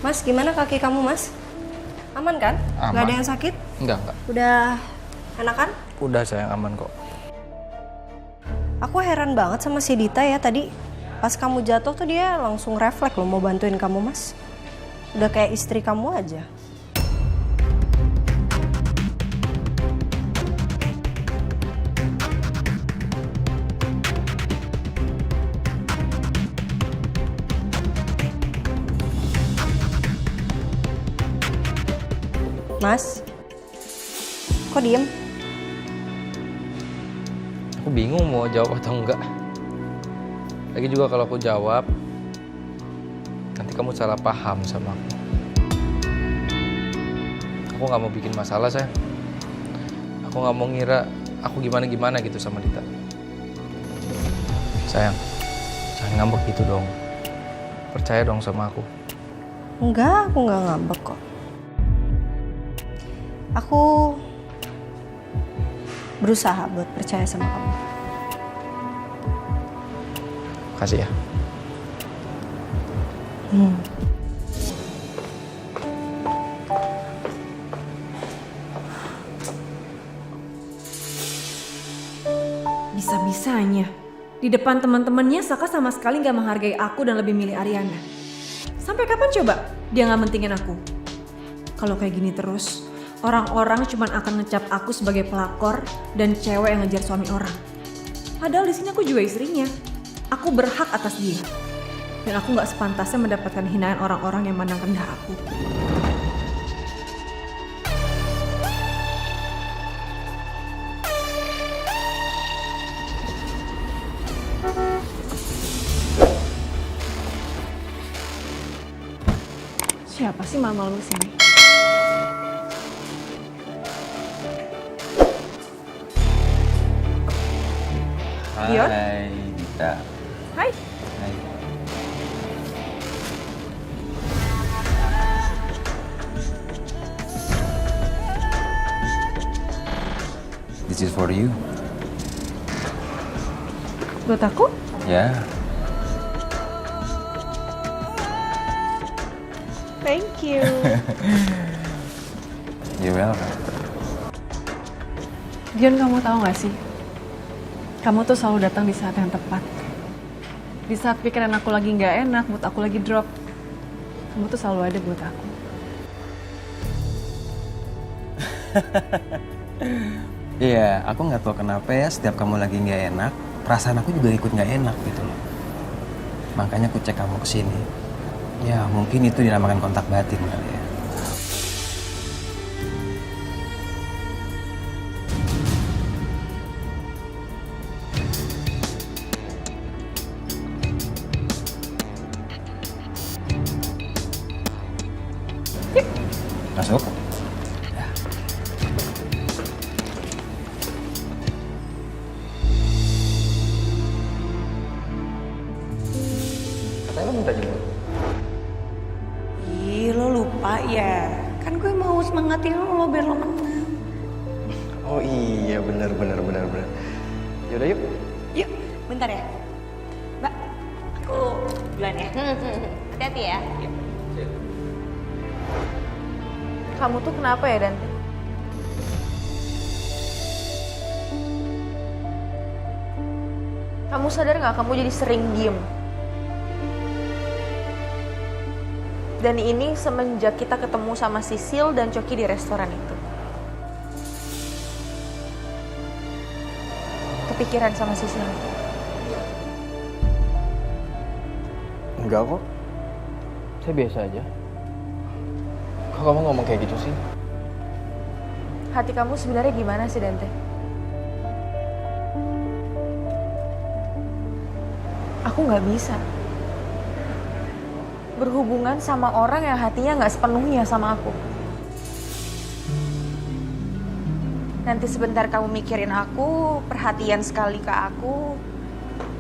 Mas, gimana kaki kamu, Mas? Aman kan? Aman. Gak ada yang sakit? Enggak. Udah enakan? Udah sayang, aman kok. Aku heran banget sama si Dita ya tadi. Pas kamu jatuh tuh dia langsung refleks loh mau bantuin kamu, Mas. Udah kayak istri kamu aja. Mas, kok diem? Aku bingung mau jawab atau enggak. Lagi juga kalau aku jawab, nanti kamu salah paham sama aku. Aku nggak mau bikin masalah, sayang. Aku nggak mau ngira aku gimana-gimana gitu sama Dita. Sayang, jangan ngambek gitu dong. Percaya dong sama aku. Enggak, aku nggak ngambek kok. Aku berusaha buat percaya sama kamu. Kasih ya. Bisa-bisanya di depan teman-temannya Saka sama sekali gak menghargai aku dan lebih milih Ariana. Sampai kapan coba dia gak mentingin aku? Kalau kayak gini terus, orang-orang cuma akan ngecap aku sebagai pelakor dan cewek yang ngejar suami orang. Padahal di sini aku juga istrinya. Aku berhak atas dia. Dan aku gak sepantasnya mendapatkan hinaan orang-orang yang mandang rendah aku. Siapa sih malam-malam sini? Dion? Hai, Dita. Hai. Hai. This is for you. Buat aku? Ya, Thank you. you're welcome. Dion, kamu tahu gak sih? Kamu tuh selalu datang di saat yang tepat. Di saat pikiran aku lagi gak enak, mood aku lagi drop. Kamu tuh selalu ada buat aku. Iya, aku nggak tahu kenapa ya setiap kamu lagi nggak enak, perasaan aku juga ikut nggak enak gitu loh. Makanya aku cek kamu kesini. Ya, mungkin itu dinamakan kontak batin kali ya. Masuk. Ya. Katanya lo minta jemput. Ih, lo lupa ya? Kan gue mau semangatin lo biar lo menang. Oh iya, benar. Yaudah yuk. Yuk, bentar ya. Mbak, aku duluan ya. Hati-hati ya. Yuk. Kamu tuh kenapa ya, Dante? Kamu sadar gak kamu jadi sering diem? Dan ini semenjak kita ketemu sama Sisil dan Coki di restoran itu. Kepikiran sama Sisil? Enggak kok. Saya biasa aja. Kok kamu ngomong kayak gitu sih? Hati kamu sebenarnya gimana sih, Dante? Aku nggak bisa berhubungan sama orang yang hatinya nggak sepenuhnya sama aku. Nanti sebentar kamu mikirin aku, perhatian sekali ke aku.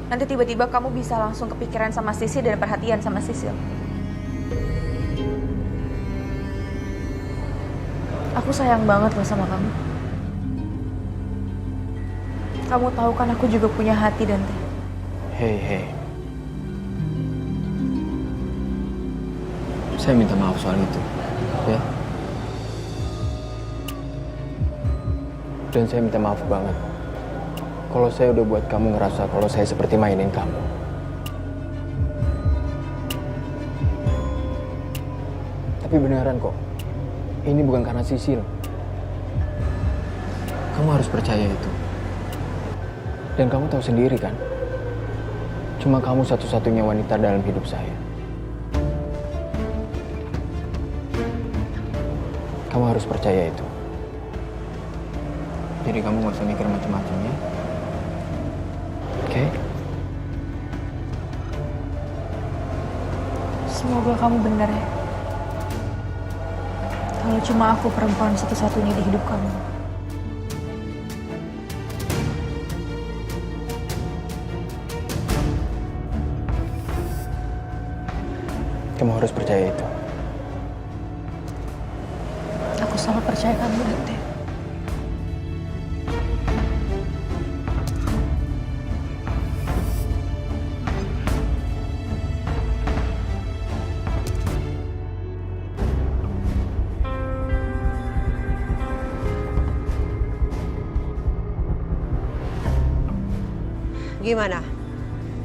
Nanti tiba-tiba kamu bisa langsung kepikiran sama Sisil dan perhatian sama Sisil. Aku sayang banget loh sama kamu. Kamu tahu kan aku juga punya hati, Dante. Hei. Saya minta maaf soal itu, ya. Dan saya minta maaf banget kalau saya udah buat kamu ngerasa kalau saya seperti mainin kamu. Tapi beneran kok, ini bukan karena Sisil. Kamu harus percaya itu. Dan kamu tahu sendiri kan, cuma kamu satu-satunya wanita dalam hidup saya. Kamu harus percaya itu. Jadi kamu gak usah mikir macam-macam ya. Oke? Semoga kamu benar ya. Kalau cuma aku perempuan satu-satunya di hidup kamu. Kamu harus percaya itu. Aku selalu percaya kamu, Dante. Gimana?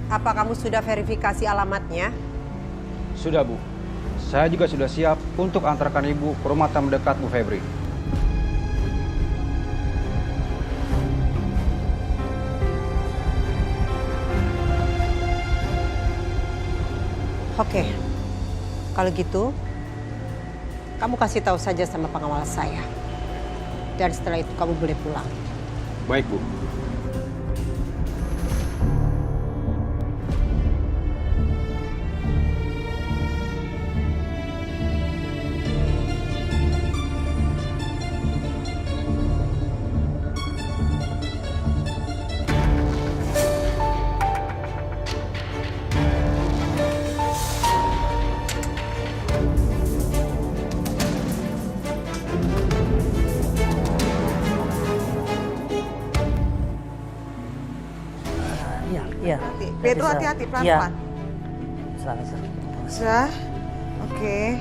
Apa kamu sudah verifikasi alamatnya? Sudah, Bu. Saya juga sudah siap untuk antarkan Ibu ke rumah tamu dekat Bu Febri. Oke. Kalau gitu, kamu kasih tahu saja sama pengawal saya. Dan setelah itu kamu boleh pulang. Baik, Bu. Iya. Pedro hati-hati pelan-pelan. Bisa. Oke.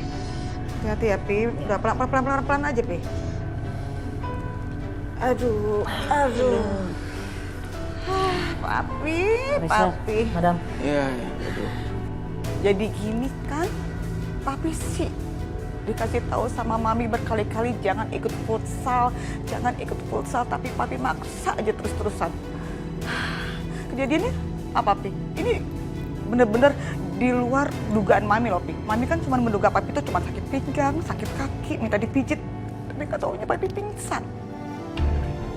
Hati-hati ya, Pi. Udah pelan-pelan aja, Pi. Aduh. Papi. Madam. Iya. Jadi gini kan, Papi sih dikasih tahu sama Mami berkali-kali jangan ikut futsal, tapi Papi maksa aja terus-terusan. Kejadiannya apa, Pi? Ini bener-bener di luar dugaan Mami loh, Pi. Mami kan cuma menduga Papi itu cuma sakit pinggang, sakit kaki, minta dipijit. Tapi nggak taunya Papi pingsan.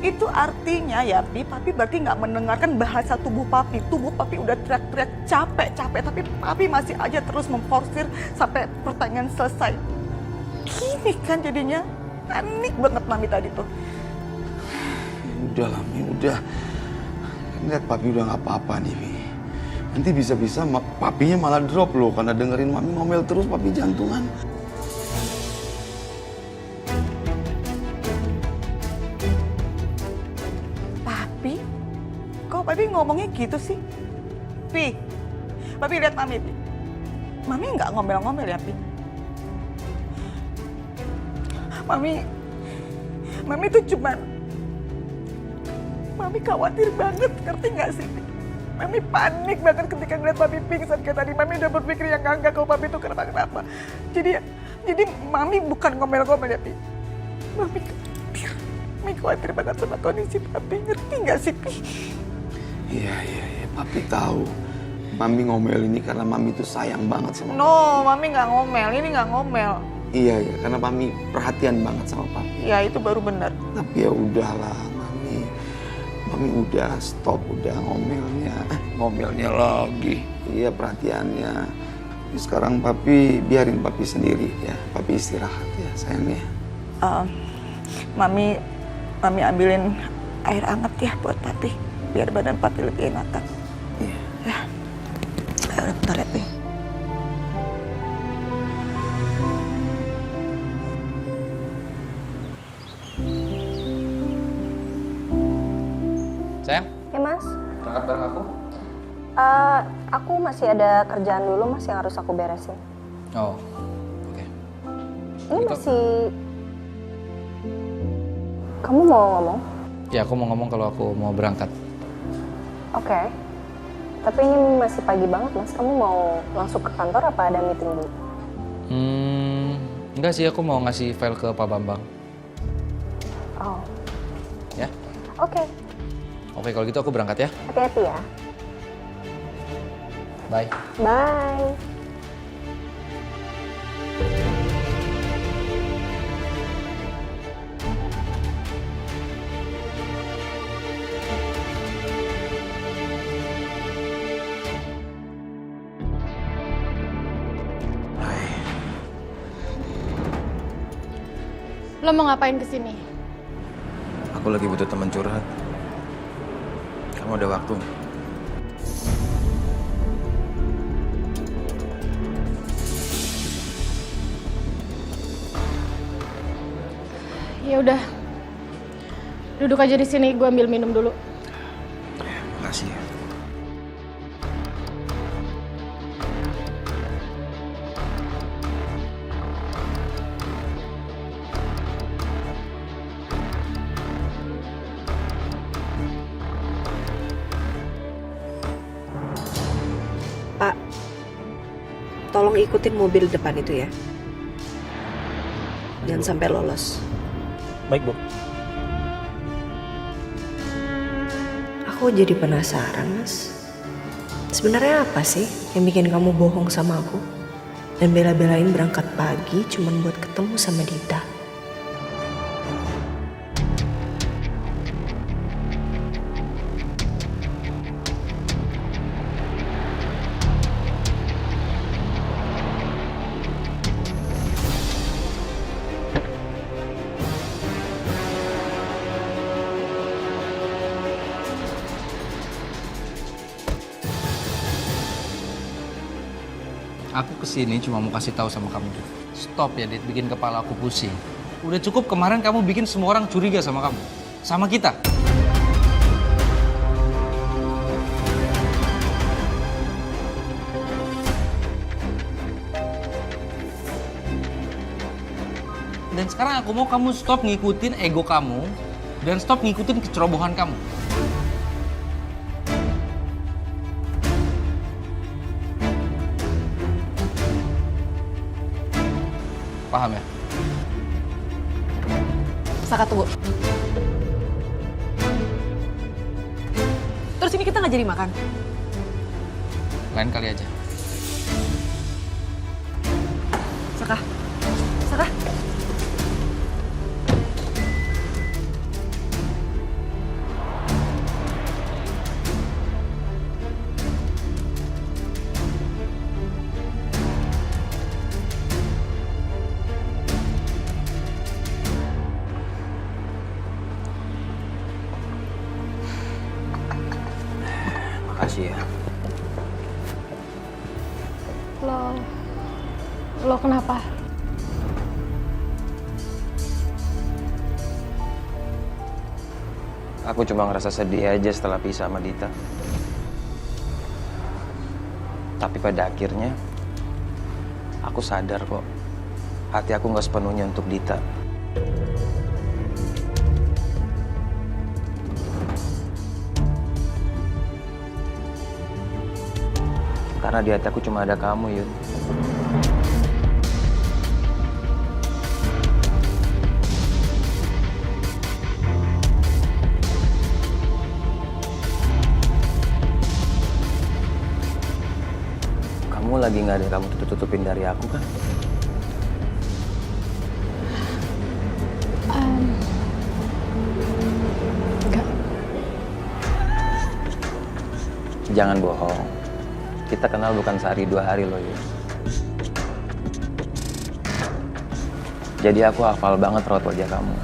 Itu artinya ya, Pi, Papi berarti nggak mendengarkan bahasa tubuh Papi. Tubuh Papi udah teriak-teriak capek, tapi Papi masih aja terus memforsir sampai pertanyaan selesai. Gini kan jadinya, panik banget Mami tadi tuh. Udah lah, Mi, udah. Lihat Papi udah nggak apa-apa nih, Mi. Nanti bisa-bisa Papinya malah drop loh karena dengerin Mami ngomel terus, Papi jantungan. Papi? Kok Papi ngomongnya gitu sih? Pi, Papi lihat Mami, Pi. Mami nggak ngomel-ngomel ya, Pi? Mami tuh cuman... Mami khawatir banget, ngerti nggak sih? Mami panik banget ketika ngeliat Papi pingsan kayak tadi. Mami udah berpikir yang enggak kalau Papi itu kenapa-kenapa. Jadi Mami bukan ngomel-ngomel ya, Pi. Mami khawatir banget sama kondisi Papi, ngerti nggak sih, Pi? Iya, Papi tahu. Mami ngomel ini karena Mami tuh sayang banget sama No, Mami nggak ngomel, ini nggak ngomel. Iya, karena Mami perhatian banget sama Papi. Ya itu baru benar. Tapi ya udahlah, Mami udah stop, udah ngomelnya lagi. Iya, perhatiannya. Sekarang Papi biarin Papi sendiri ya. Papi istirahat ya, sayangnya. Mami ambilin air hangat ya buat Papi, biar badan Papi lebih enakan. Iya. Ya. Ayo bentar ya, Pi. Sayang, Ya mas, berangkat bareng aku? aku masih ada kerjaan dulu mas yang harus aku beresin. Oh, oke. Ini Gitu. masih... Kamu mau ngomong? Ya, aku mau ngomong kalau aku mau berangkat. Oke. Tapi ini masih pagi banget, Mas. Kamu mau langsung ke kantor apa ada meeting dulu? Enggak sih, aku mau ngasih file ke Pak Bambang. Oh, Ya? oke. Oke, kalau gitu aku berangkat ya. Hati-hati ya. Bye. Bye. Lo mau ngapain kesini? Aku lagi butuh teman curhat. Kamu ada waktu nggak? Ya udah. Duduk aja di sini, gue ambil minum dulu. Makasih ya. Pak, tolong ikutin mobil depan itu ya. Jangan sampai lolos. Baik, Bu. Aku jadi penasaran, Mas. Sebenarnya apa sih yang bikin kamu bohong sama aku? Dan bela-belain berangkat pagi cuman buat ketemu sama Dita. Aku kesini cuma mau kasih tahu sama kamu. Stop ya, Dit, bikin kepala aku pusing. Udah cukup kemarin kamu bikin semua orang curiga sama kamu. Sama kita. Dan sekarang aku mau kamu stop ngikutin ego kamu dan stop ngikutin kecerobohan kamu. Paham ya? Saka tunggu. Terus ini kita nggak jadi makan? Lain kali aja. Saka. Saka. Makasih ya. Lo kenapa? Aku cuma ngerasa sedih aja setelah pisah sama Dita. Tapi pada akhirnya, aku sadar kok, hati aku nggak sepenuhnya untuk Dita. Karena di hati aku cuma ada kamu, Yud. Kamu lagi nggak ada yang kamu tutup-tutupin dari aku kan? Enggak. Jangan bohong. Kita kenal bukan sehari 2 hari loh, Yud. Jadi aku hafal banget raut wajah kamu.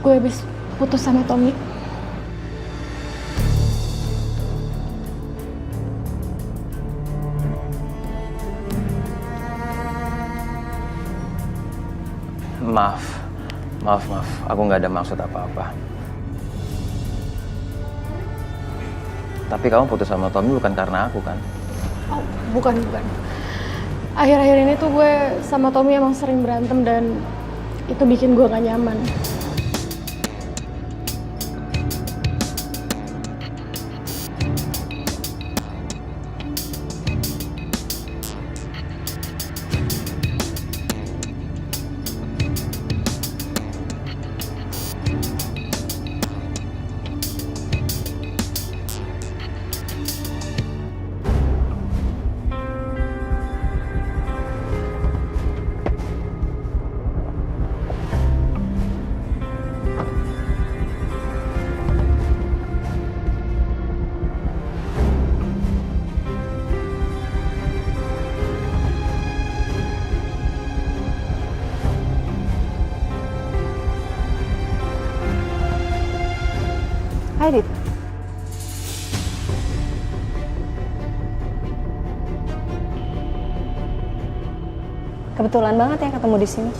Gue habis putus sama Tommy. Maaf. Aku nggak ada maksud apa-apa. Tapi kamu putus sama Tommy bukan karena aku kan? Oh, bukan. Akhir-akhir ini tuh gue sama Tommy emang sering berantem dan itu bikin gue gak nyaman. Hai Dit. Kebetulan banget ya ketemu di sini.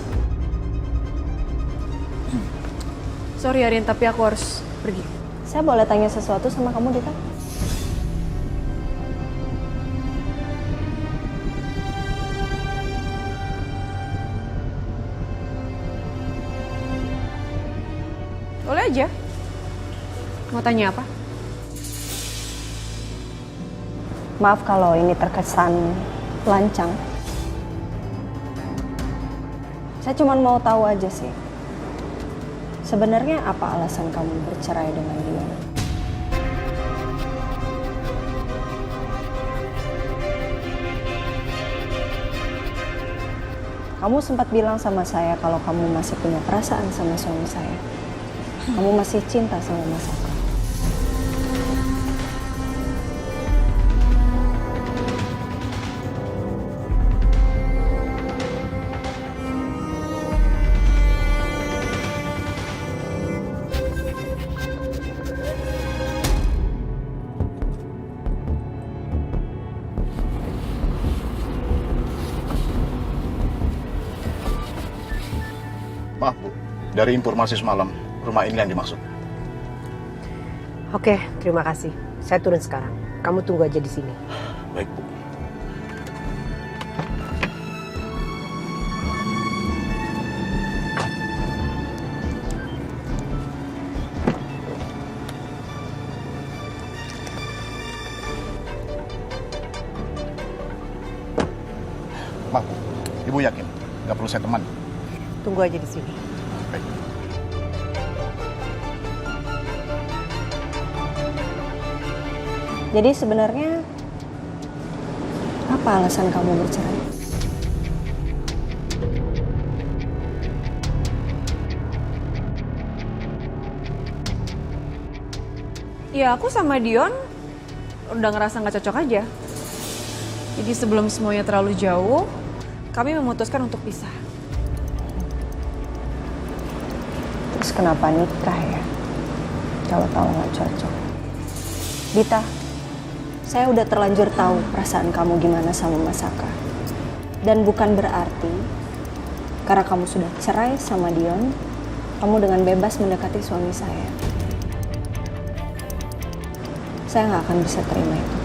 Sorry Arin, tapi aku harus pergi. Saya boleh tanya sesuatu sama kamu, Dita? Boleh aja. Mau tanya apa? Maaf kalau ini terkesan lancang. Saya cuma mau tahu aja sih. Sebenarnya apa alasan kamu bercerai dengan dia? Kamu sempat bilang sama saya kalau kamu masih punya perasaan sama suami saya. Kamu masih cinta sama Mas Aka. Maaf Bu, dari informasi semalam, rumah ini yang dimaksud. Oke, terima kasih. Saya turun sekarang. Kamu tunggu aja di sini. Baik Bu. Maaf Bu, Ibu yakin nggak perlu saya teman? Tunggu aja di sini. Baik. Jadi sebenarnya apa alasan kamu bercerai? Ya aku sama Dion udah ngerasa nggak cocok aja. Jadi sebelum semuanya terlalu jauh, kami memutuskan untuk pisah. Terus kenapa nikah ya? Kalau tahu nggak cocok. Dita, saya udah terlanjur tahu perasaan kamu gimana sama Mas Aka. Dan bukan berarti karena kamu sudah cerai sama Dion, kamu dengan bebas mendekati suami saya. Saya nggak akan bisa terima itu.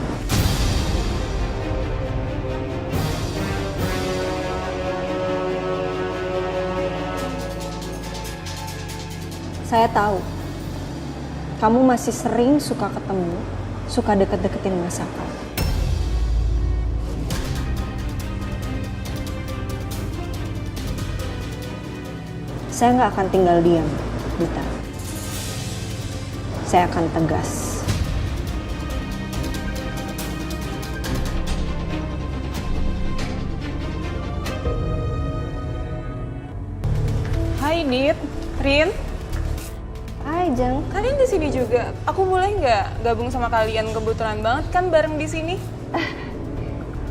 Saya tahu, kamu masih sering suka ketemu, suka deket-deketin Mas Aka. Saya nggak akan tinggal diam, Dita. Saya akan tegas. Hai Dit, Rin. Hai Jeng. Kalian di sini juga. Aku boleh nggak gabung sama kalian? Kebetulan banget kan bareng di sini.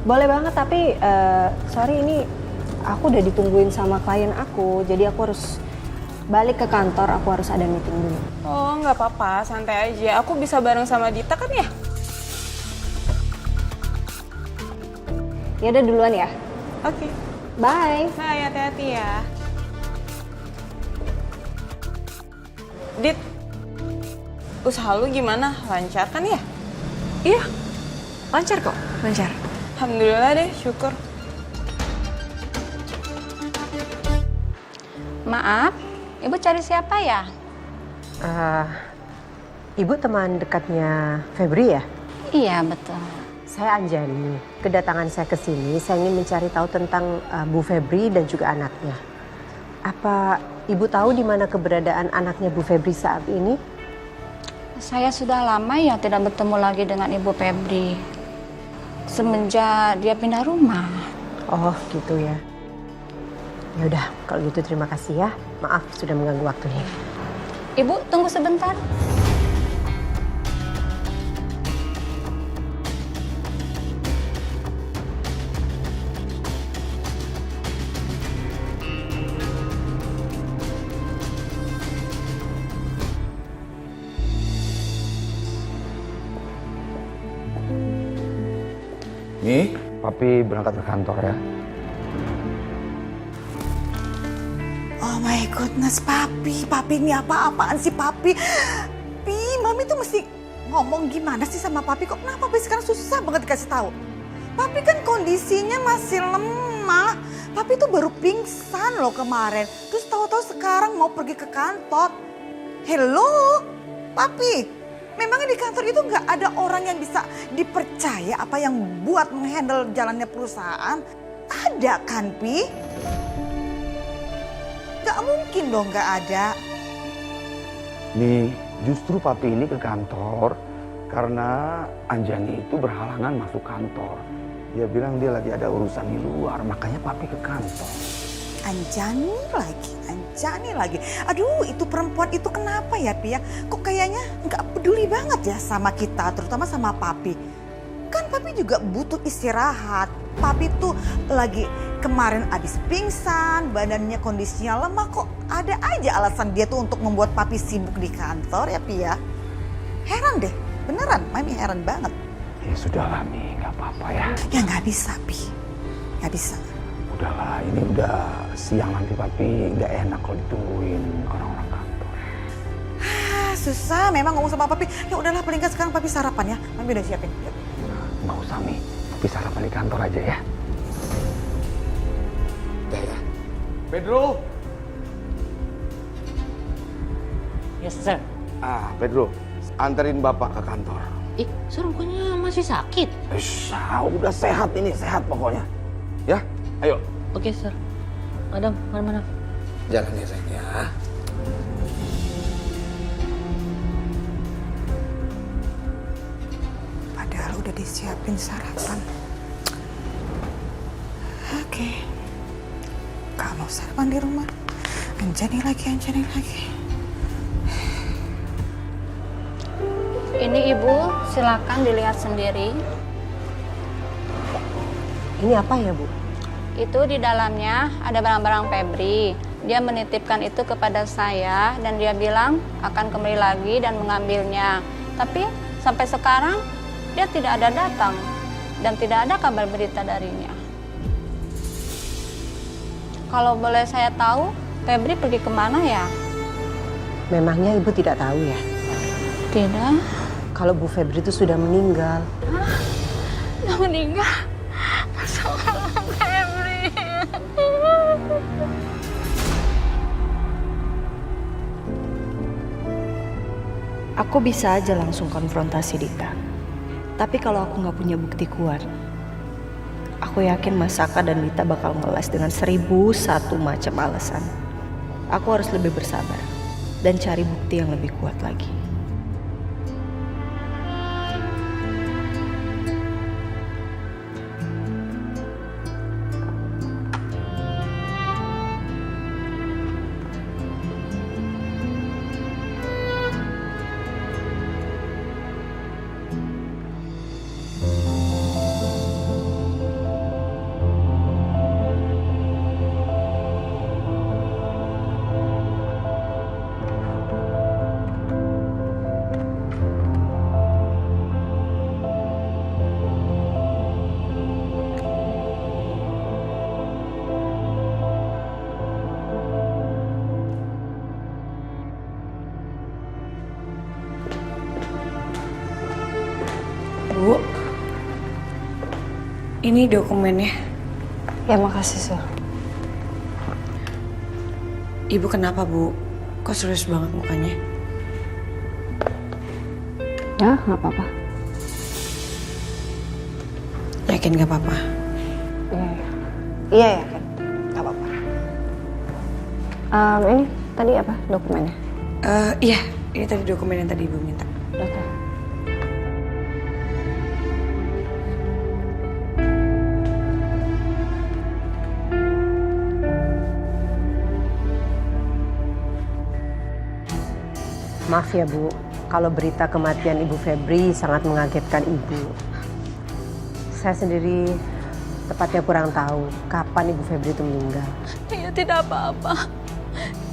Boleh banget, tapi sorry ini aku udah ditungguin sama klien aku, jadi aku harus balik ke kantor, aku harus ada meeting dulu. Oh nggak apa-apa, santai aja. Aku bisa bareng sama Dita kan ya? Ya udah duluan ya. Oke. Bye. Bye, hati-hati ya. Dit, usaha lu gimana? Lancar kan ya? Iya, lancar kok, lancar. Alhamdulillah deh, syukur. Maaf, Ibu cari siapa ya? Ibu teman dekatnya Febri ya? Iya, betul. Saya Anjani. Kedatangan saya ke sini, saya ingin mencari tahu tentang Bu Febri dan juga anaknya. Apa Ibu tahu di mana keberadaan anaknya Bu Febri saat ini? Saya sudah lama ya tidak bertemu lagi dengan Ibu Febri. Semenjak dia pindah rumah. Oh, gitu ya. Ya udah, kalau gitu terima kasih ya. Maaf sudah mengganggu waktunya. Ibu, tunggu sebentar. Nih, Papi berangkat ke kantor ya. Oh my goodness, Papi. Papi ini apa-apaan sih, Papi? Mami tuh mesti ngomong gimana sih sama Papi? Kok kenapa Papi sekarang susah banget dikasih tahu? Papi kan kondisinya masih lemah. Papi tuh baru pingsan loh kemarin. Terus tahu-tahu sekarang mau pergi ke kantor. Hello, Papi. Memangnya di kantor itu nggak ada orang yang bisa dipercaya apa yang buat menghandle jalannya perusahaan? Ada kan, Pi? Gak mungkin dong nggak ada. Nih, justru Papi ini ke kantor karena Anjani itu berhalangan masuk kantor. Dia bilang dia lagi ada urusan di luar, makanya Papi ke kantor. Anjani lagi. Aduh, itu perempuan itu kenapa ya, Pi ya? Kok kayaknya nggak peduli banget ya sama kita, terutama sama Papi. Kan Papi juga butuh istirahat. Papi tuh lagi kemarin abis pingsan, badannya kondisinya lemah. Kok ada aja alasan dia tuh untuk membuat Papi sibuk di kantor ya, Pi ya? Heran deh, beneran, Mami heran banget. Ya sudahlah, Mi, nggak apa-apa ya. Ya nggak bisa, Pi. Nggak bisa. Udahlah, ini udah siang, nanti Papi nggak enak kalau ditungguin orang-orang kantor. Susah memang ngomong sama Papi. Ya udahlah, paling nggak sekarang Papi sarapan ya. Mami udah siapin. Yuk. Nggak usah, Mi. Papi sarapan di kantor aja ya. Udah ya. Pedro! Yes, sir. Pedro, anterin Bapak ke kantor. Ih, sir, bukannya masih sakit? Udah sehat ini, sehat pokoknya. Ya, ayo. Oke, sir. Madam, mana-mana. Jalan ya, sayang ya. Padahal udah disiapin sarapan. Oke. Kalau sarapan di rumah, Anjani lagi. Ini Ibu, silakan dilihat sendiri. Ini apa ya, Bu? Itu di dalamnya ada barang-barang Febri. Dia menitipkan itu kepada saya dan dia bilang akan kembali lagi dan mengambilnya. Tapi sampai sekarang dia tidak ada datang dan tidak ada kabar berita darinya. Kalau boleh saya tahu, Febri pergi kemana ya? Memangnya Ibu tidak tahu ya? Tidak. Kalau Bu Febri itu sudah meninggal. Sudah meninggal? Masalah Febri. Aku bisa aja langsung konfrontasi Dita. Tapi kalau aku nggak punya bukti kuat, aku yakin Mas Saka dan Dita bakal ngeles dengan 1001 macam alasan. Aku harus lebih bersabar dan cari bukti yang lebih kuat lagi. Ini dokumennya. Ya makasih, Sur. Ibu kenapa, Bu? Kok serius banget mukanya? Ya, nggak apa-apa. Yakin gak apa-apa? Iya, yakin. Nggak apa-apa. Ini tadi apa dokumennya? Iya, ini tadi dokumen yang tadi Ibu minta. Oke. Maaf ya Bu, kalau berita kematian Ibu Febri sangat mengagetkan Ibu. Saya sendiri tepatnya kurang tahu kapan Ibu Febri itu meninggal. Ya tidak apa-apa.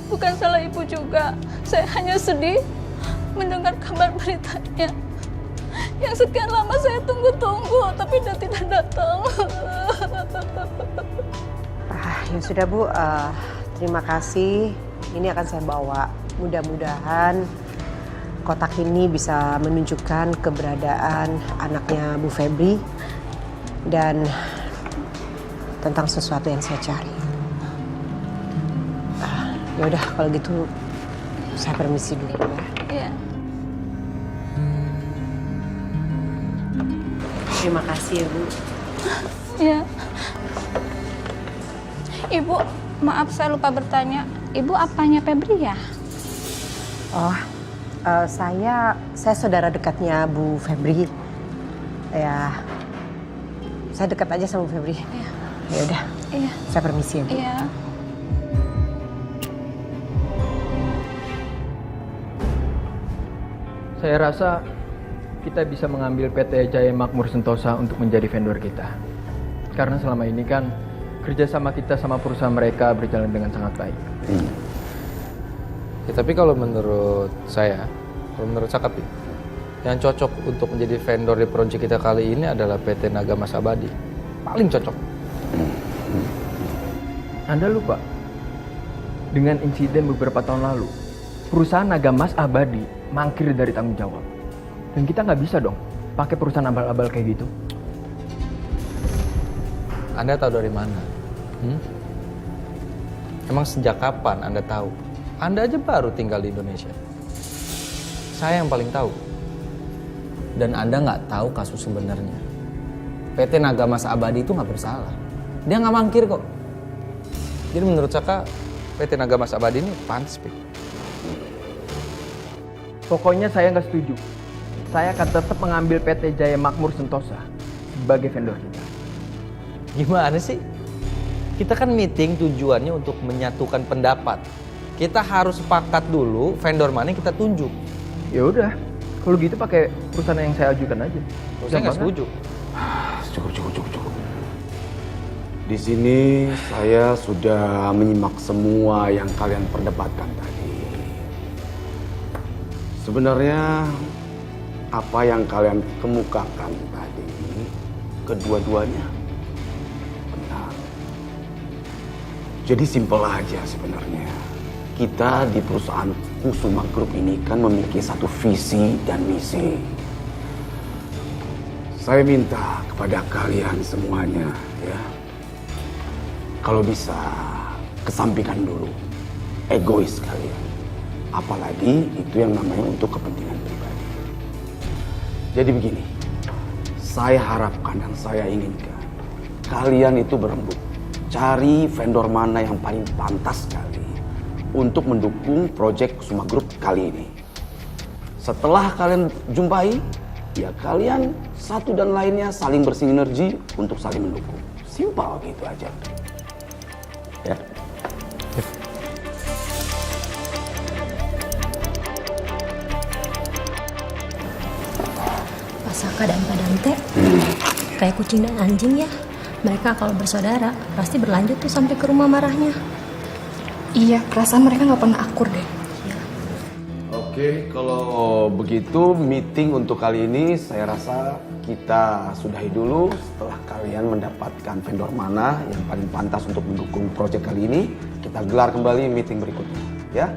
Bukan salah ibu juga. Saya hanya sedih mendengar kabar beritanya. Yang sekian lama saya tunggu-tunggu, tapi dia tidak datang. Ya sudah Bu, terima kasih. Ini akan saya bawa. Mudah-mudahan kotak ini bisa menunjukkan keberadaan anaknya Bu Febri dan tentang sesuatu yang saya cari. Ya udah kalau gitu saya permisi dulu ya. Iya. Terima kasih ya Bu. Iya. Ibu, maaf saya lupa bertanya. Ibu apanya Febri ya? Oh, saya saudara dekatnya Bu Febri. Ya, saya dekat aja sama Bu Febri. Iya. Ya udah. Iya. Saya permisi ya Bu. Iya. Saya rasa kita bisa mengambil PT Jaya Makmur Sentosa untuk menjadi vendor kita. Karena selama ini kan kerjasama kita sama perusahaan mereka berjalan dengan sangat baik. Ya, tapi kalau menurut saya, kalau menurut Sakapi, yang cocok untuk menjadi vendor di proyek kita kali ini adalah PT Naga Mas Abadi. Paling cocok. Anda lupa, dengan insiden beberapa tahun lalu, perusahaan Naga Mas Abadi mangkir dari tanggung jawab. Dan kita nggak bisa dong pakai perusahaan abal-abal kayak gitu. Anda tahu dari mana? Emang sejak kapan Anda tahu? Anda aja baru tinggal di Indonesia. Saya yang paling tahu. Dan Anda nggak tahu kasus sebenarnya. PT Naga Mas Abadi itu nggak bersalah. Dia nggak mangkir kok. Jadi menurut saya PT Naga Mas Abadi ini pantas. Pokoknya saya nggak setuju. Saya akan tetap mengambil PT Jaya Makmur Sentosa sebagai vendor kita. Gimana sih? Kita kan meeting tujuannya untuk menyatukan pendapat. Kita harus sepakat dulu vendor mana yang kita tunjuk. Ya udah, kalau gitu pakai perusahaan yang saya ajukan aja. Saya nggak setuju. Cukup. Di sini saya sudah menyimak semua yang kalian perdebatkan tadi. Sebenarnya apa yang kalian kemukakan tadi, kedua-duanya benar. Jadi simpel aja sebenarnya. Kita di perusahaan Kusuma Group ini kan memiliki satu visi dan misi. Saya minta kepada kalian semuanya ya, kalau bisa kesampingkan dulu egois kalian. Apalagi itu yang namanya untuk kepentingan pribadi. Jadi begini, saya harapkan dan saya inginkan kalian itu berembuk. Cari vendor mana yang paling pantas sekali untuk mendukung proyek Kusuma Group kali ini. Setelah kalian jumpai, ya kalian satu dan lainnya saling bersinergi untuk saling mendukung. Simpel gitu aja. Ya. Saka dan Pak Dante kayak kucing dan anjing ya. Mereka kalau bersaudara pasti berlanjut tuh sampai ke rumah marahnya. Iya, perasaan mereka nggak pernah akur deh. Oke, kalau begitu meeting untuk kali ini saya rasa kita sudahi dulu. Setelah kalian mendapatkan vendor mana yang paling pantas untuk mendukung proyek kali ini, kita gelar kembali meeting berikutnya. Ya,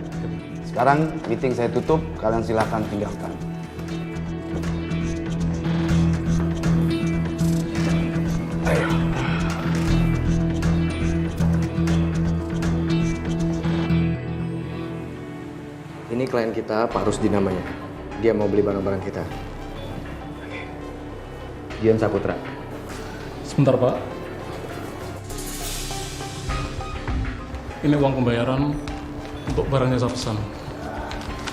sekarang meeting saya tutup, kalian silakan tinggalkan. Ini klien kita, Pak Rusdi namanya. Dia mau beli barang-barang kita. Dian Saputra. Sebentar, Pak. Ini uang pembayaran untuk barangnya saya pesan.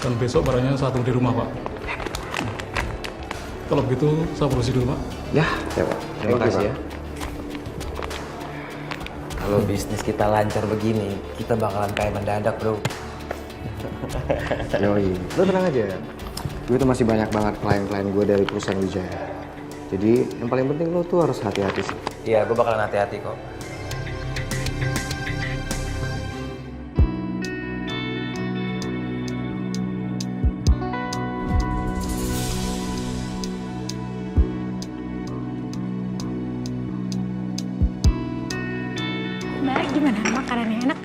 Dan besok barangnya saya tunggu di rumah, Pak. Kalau begitu, saya permisi dulu, Pak. Ya, Pak. Terima kasih ya. Kalau bisnis kita lancar begini, kita bakalan kaya mendadak, bro. Yoi. Lo tenang aja. Gue tuh masih banyak banget klien-klien gue dari perusahaan Wijaya. Jadi yang paling penting lo tuh harus hati-hati sih. Iya, gue bakalan hati-hati kok. Mbak, gimana makanannya? Enak?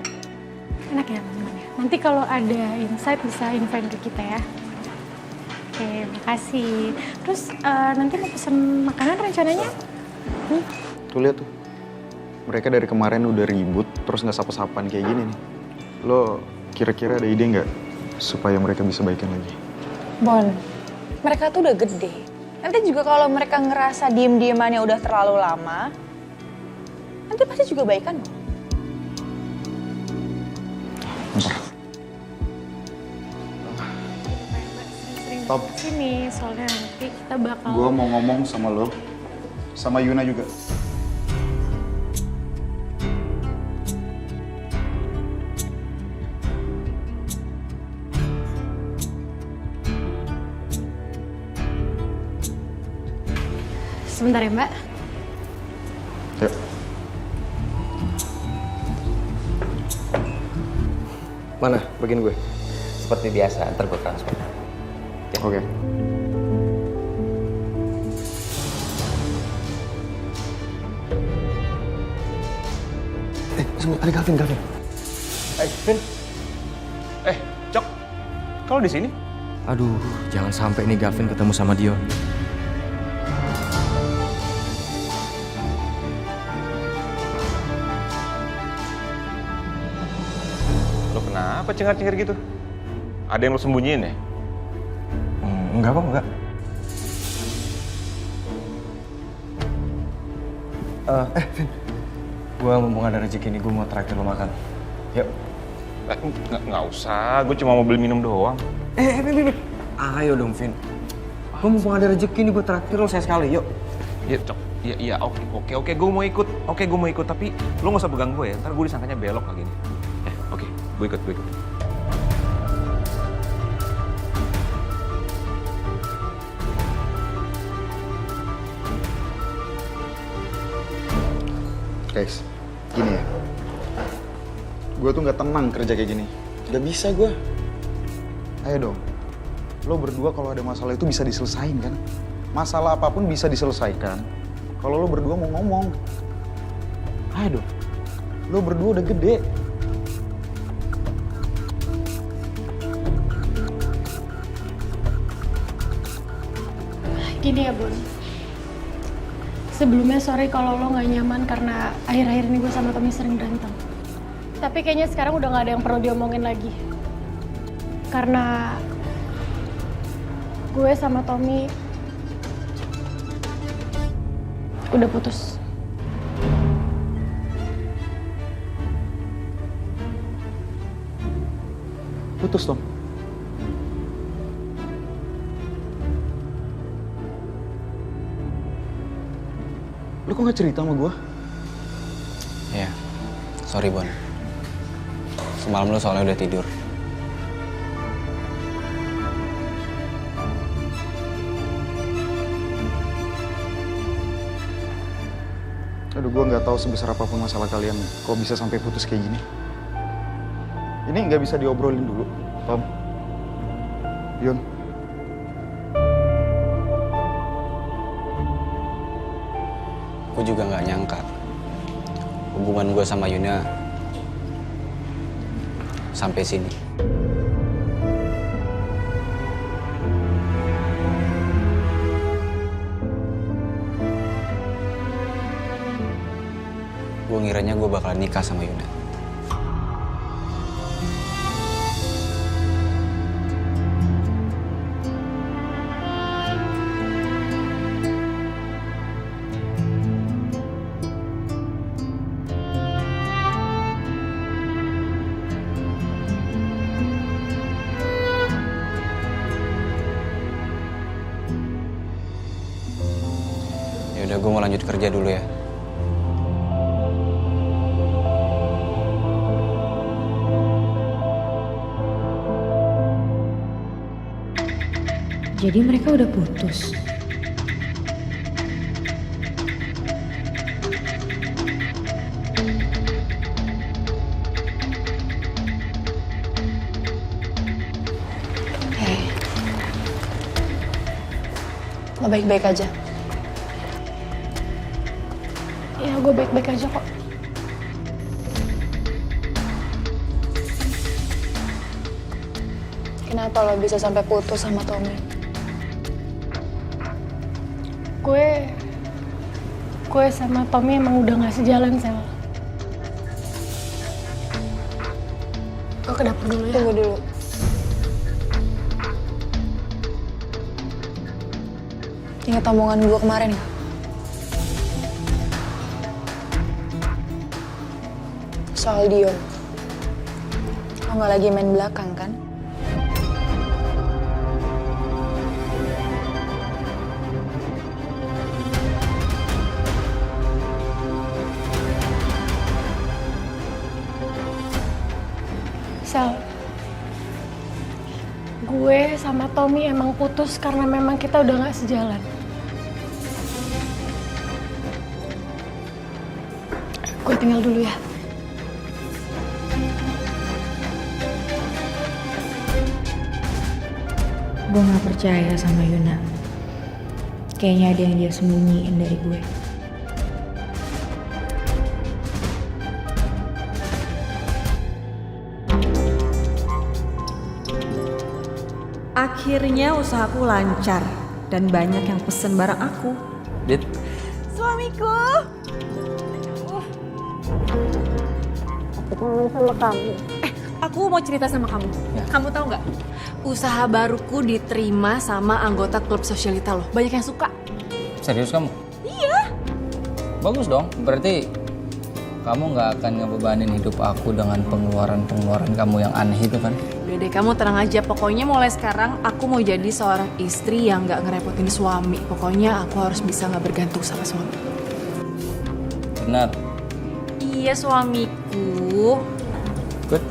Enak ya teman-teman? Nanti kalau ada insight bisa invite ke kita ya. Oke, makasih. Terus nanti mau pesen makanan rencananya? Tuh lihat tuh. Mereka dari kemarin udah ribut, terus nggak sapa-sapaan kayak gini nih. Lo kira-kira ada ide nggak supaya mereka bisa baikan lagi? Bon, mereka tuh udah gede. Nanti juga kalau mereka ngerasa diem-diemannya udah terlalu lama, nanti pasti juga baikan kok. Top. Sini, soalnya nanti kita bakal... Gue mau ngomong sama lo, sama Yuna juga. Sebentar ya, Mbak. Yuk. Mana bagian gue? Seperti biasa, ntar gue transfer. Oke. Ada Gavin. Vin. Cok. Kalau di sini? Aduh, jangan sampai nih Gavin ketemu sama Dion. Lo kenapa cengar-cengir gitu? Ada yang lo sembunyiin ya? Enggak kok, enggak. Vin. Gue mumpung ada rezeki nih, gue mau traktir lo makan. Yuk. Nggak usah, gue cuma mau beli minum doang. Vin. Ayo dong, Vin. Gue mumpung ada rezeki nih, gue traktir lo saya sekali, yuk. Iya, Cok. Iya, oke, gue mau ikut. Oke, gue mau ikut, tapi lo nggak usah pegang gue ya. Ntar gue disangkanya belok lagi nih. Oke, gue ikut. Guys, gini ya. Gue tuh nggak tenang kerja kayak gini. Gak bisa gue. Ayo dong. Lo berdua kalau ada masalah itu bisa diselesain kan? Masalah apapun bisa diselesaikan. Kalau lo berdua mau ngomong. Ayo dong. Lo berdua udah gede. Gini ya, Bun. Sebelumnya sorry kalau lo gak nyaman karena akhir-akhir ini gue sama Tommy sering berantem. Tapi kayaknya sekarang udah gak ada yang perlu diomongin lagi. Karena gue sama Tommy udah putus. Putus, Tom. Lu kok gak cerita sama gue? Iya, sorry Bon. Semalam lo soalnya udah tidur. Aduh, gue nggak tahu sebesar apapun masalah kalian kok bisa sampai putus kayak gini. Ini nggak bisa diobrolin dulu, Tom. Yun. Gue juga nggak nyangka hubungan gue sama Yuna sampai sini. Gue ngiranya gue bakalan nikah sama Yunda. Yaudah, gue mau lanjut kerja dulu ya. Jadi mereka udah putus. Hei, lo baik-baik aja. Ya, gue baik-baik aja kok. Kenapa lo bisa sampai putus sama Tommy? Gue sama Tommy emang udah gak sejalan, Sel. Gue ke dapur dulu ya. Tunggu dulu. Ingat omongan gue kemarin gak? Soal Dion. Lo gak lagi main belakang kan? Sel, gue sama Tommy emang putus karena memang kita udah gak sejalan. Gue tinggal dulu ya. Gue gak percaya sama Yuna. Kayaknya ada yang dia sembunyiin dari gue. Akhirnya usahaku lancar dan banyak yang pesen barang aku. Dit, Suamiku. Aku kangen sama kamu. Aku mau cerita sama kamu. Ya. Kamu tahu nggak? Usaha baruku diterima sama anggota klub sosialita loh. Banyak yang suka. serius kamu? Iya. Bagus dong, berarti kamu nggak akan ngebebanin hidup aku dengan pengeluaran-pengeluaran kamu yang aneh itu kan? Udah deh, kamu tenang aja. Pokoknya mulai sekarang aku mau jadi seorang istri yang nggak ngerepotin suami. Pokoknya aku harus bisa nggak bergantung sama suami. Benar. Iya suamiku. Good.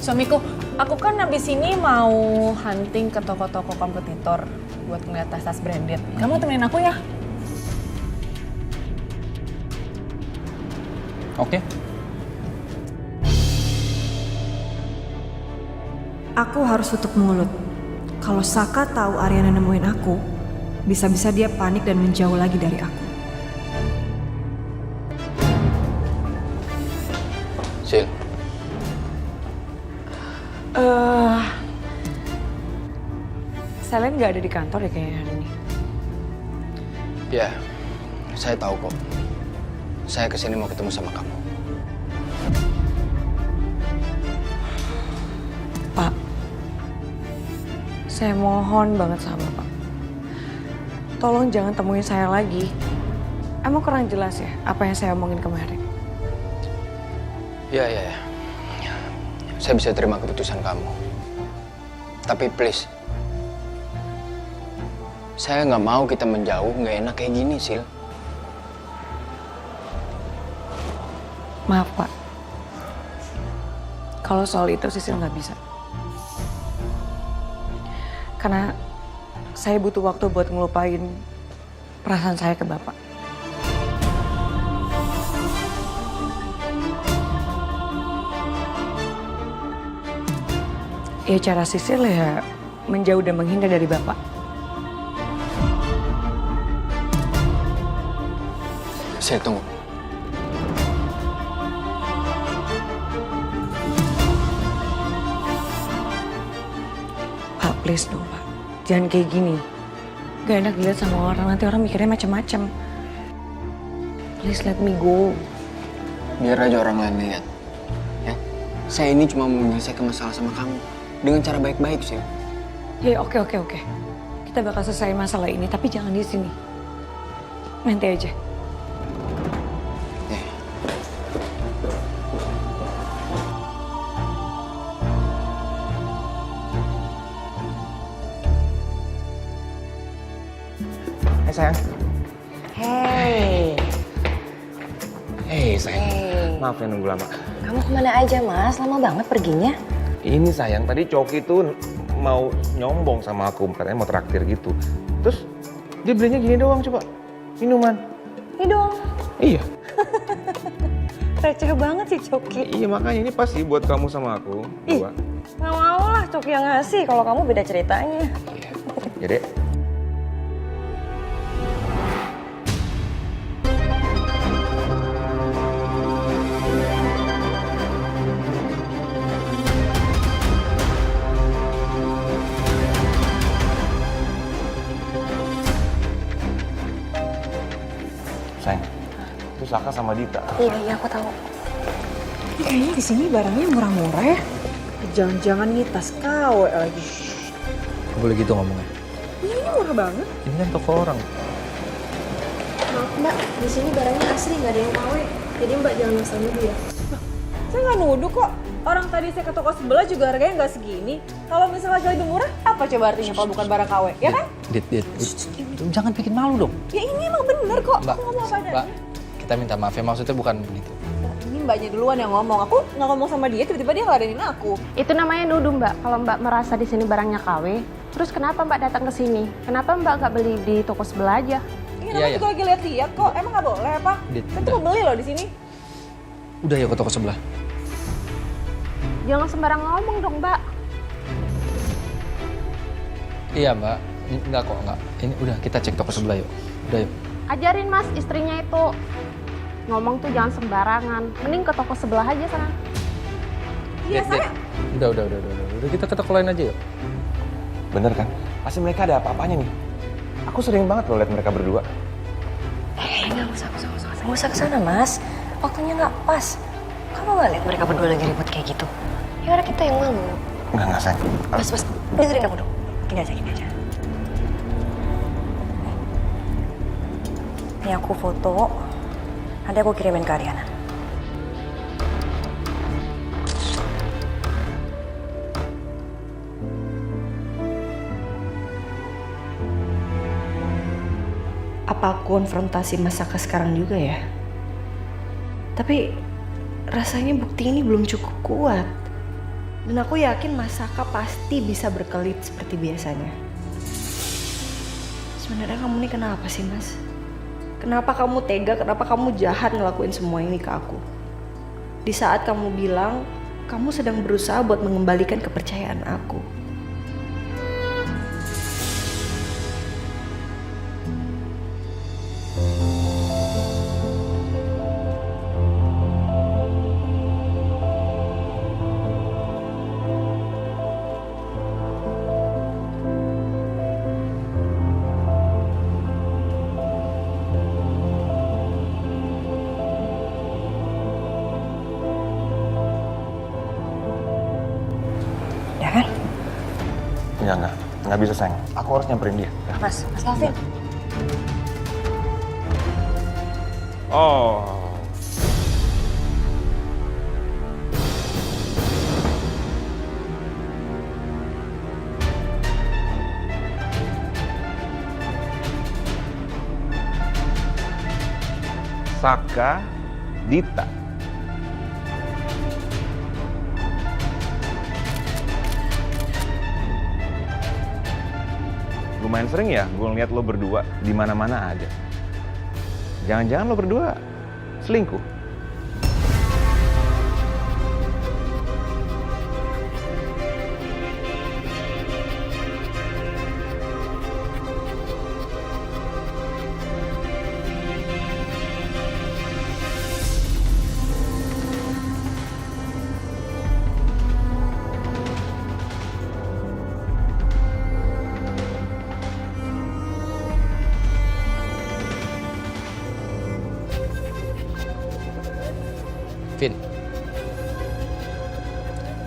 Suamiku, aku kan habis ini mau hunting ke toko-toko kompetitor buat ngeliat tas-tas branded. Kamu temenin aku ya? Oke. Aku harus tutup mulut. Kalau Saka tahu Ariana nemuin aku, bisa-bisa dia panik dan menjauh lagi dari aku. Sil. Selen nggak ada di kantor ya kayaknya hari ini. Ya, saya tahu kok. Saya kesini mau ketemu sama kamu. Pak, saya mohon banget sama Pak. Tolong jangan temuin saya lagi. Emang kurang jelas ya apa yang saya omongin kemarin? Ya. Saya bisa terima keputusan kamu. Tapi please, saya nggak mau kita menjauh, nggak enak kayak gini, Sil. Maaf Pak, kalau soal itu Sisil nggak bisa. Karena saya butuh waktu buat ngelupain perasaan saya ke Bapak. Ya cara Sisil ya menjauh dan menghindar dari Bapak. Saya tunggu. Pak, please dong Pak. Jangan kayak gini. Gak enak dilihat sama orang, nanti orang mikirnya macam-macam. Please let me go. Biar aja orang lain lihat. Ya, saya ini cuma mau menyelesaikan masalah sama kamu dengan cara baik-baik sih. Ya, oke. Kita bakal selesai masalah ini, tapi jangan di sini. Nanti aja. Hai sayang. Hey. Hey sayang. Maaf ya nunggu lama. Kamu kemana aja mas? Lama banget perginya. Ini sayang, tadi Coki tuh mau nyombong sama aku, katanya mau traktir gitu. Terus dia belinya gini doang, coba. Minuman. Ini dong. Iya. Receh banget sih Coki. Iya makanya ini pasti buat kamu sama aku. Ih, Dua. nggak mau lah Coki yang ngasih. Kalau kamu beda ceritanya. Ya deh. Sayang, itu Saka sama Dita. Iya aku tahu. Ini kayaknya di sini barangnya murah-murah ya. Jangan-jangan ini tas KW lagi. Gak boleh gitu ngomongnya. Ini murah banget. Ini kan toko orang. Maaf mbak, di sini barangnya asli, nggak ada yang KW. Jadi mbak jangan asal nuduh ya. Saya nggak nuduh kok. Orang tadi saya ke toko sebelah juga harganya nggak segini. Kalau misalnya harga lebih murah, apa coba artinya kalau bukan barang KW, ya kan? Dit. Jangan bikin malu dong. Ya ini emang bener kok. Mbak, Aku ngomong apa adanya. Mbak, kita minta maaf ya, maksudnya bukan begitu. Ini mbaknya duluan yang ngomong. Aku nggak ngomong sama dia, tiba-tiba dia ngeladenin aku. Itu namanya nuduh mbak. Kalau mbak merasa di sini barangnya KW, terus kenapa mbak datang ke sini? Kenapa mbak nggak beli di toko sebelah aja? Ini namanya juga lagi lihat-lihat kok. Emang nggak boleh apa? Dit, Saya tuh mau beli loh di sini. Udah ya ke toko sebelah. Jangan sembarang ngomong dong mbak. Iya mbak, enggak kok, enggak. Ini udah kita cek toko sebelah yuk. Udah yuk. Ajarin mas istrinya itu ngomong tuh jangan sembarangan. Mending ke toko sebelah aja sana. Iya saya. Udah kita ke toko lain aja yuk. Bener kan? Pasti mereka ada apa-apanya nih. Aku sering banget loh liat mereka berdua. Nggak usah kesana mas. Waktunya nggak pas. Kamu nggak lihat mereka berdua lagi ribut kayak gitu? Ya udah kita yang malu. Enggak sayang. Mas, dengerin aku dong. Gini aja. Ini aku foto. Nanti aku kirimin ke Ariana. Apa aku konfrontasi Mas Saka sekarang juga ya? Tapi rasanya bukti ini belum cukup kuat. Dan aku yakin Mas Saka pasti bisa berkelit seperti biasanya. Sebenarnya kamu ini kenapa sih Mas? Kenapa kamu tega, kenapa kamu jahat ngelakuin semua ini ke aku? Di saat kamu bilang, kamu sedang berusaha buat mengembalikan kepercayaan aku. Nggak bisa sayang, aku harus nyamperin dia. Mas Calvin. Oh. Saka Dita. Lumayan sering ya gue ngeliat lo berdua di mana-mana aja. Jangan-jangan lo berdua selingkuh?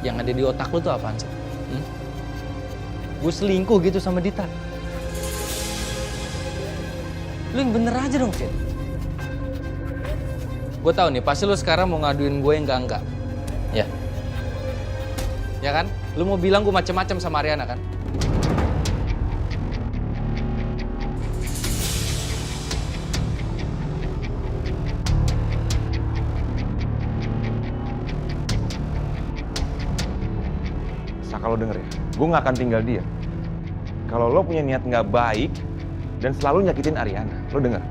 Yang ada di otak lu tuh apaan sih? Gue selingkuh gitu sama Dita. Lu yang bener aja dong, Vin. Gue tahu nih, pasti lu sekarang mau ngaduin gue yang enggak. Ya. Ya kan? Lu mau bilang gue macem-macem sama Ariana kan? Saka, lo denger ya, gue gak akan tinggal diam. Kalau lo punya niat nggak baik dan selalu nyakitin Ariana, lo denger.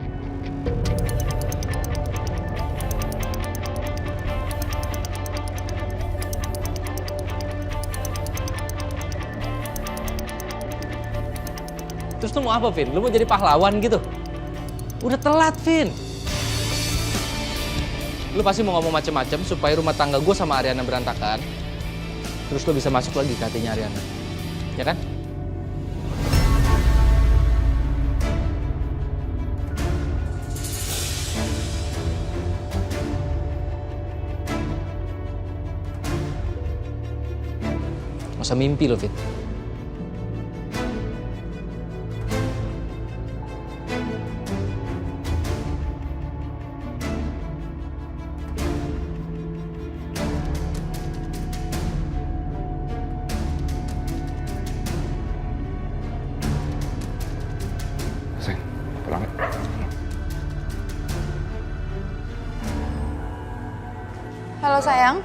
Terus lu mau apa, Vin? Lu mau jadi pahlawan gitu? Udah telat, Vin. Lu pasti mau ngomong macem-macem supaya rumah tangga gue sama Ariana berantakan. Terus lu bisa masuk lagi ke hatinya Ariana. Ya kan? Gak usah mimpi lo, Vin. Sayang, pulang ya. Halo sayang,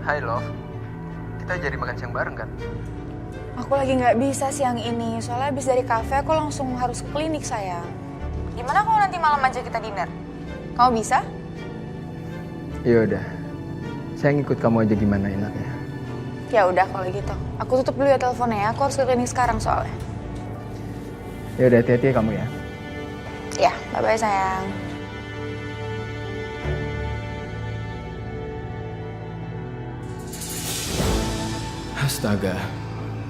Hai love, kita jadi makan siang bareng kan? aku lagi nggak bisa siang ini. Soalnya habis dari kafe aku langsung harus ke klinik sayang. Gimana kalau nanti malam aja kita dinner? Kamu bisa? Ya udah, saya ngikut kamu aja gimana enaknya. Ya udah kalau gitu. Aku tutup dulu ya teleponnya ya. Aku harus ke klinik sekarang soalnya. Ya udah, hati-hati ya kamu ya. Ya, bye-bye sayang. Astaga,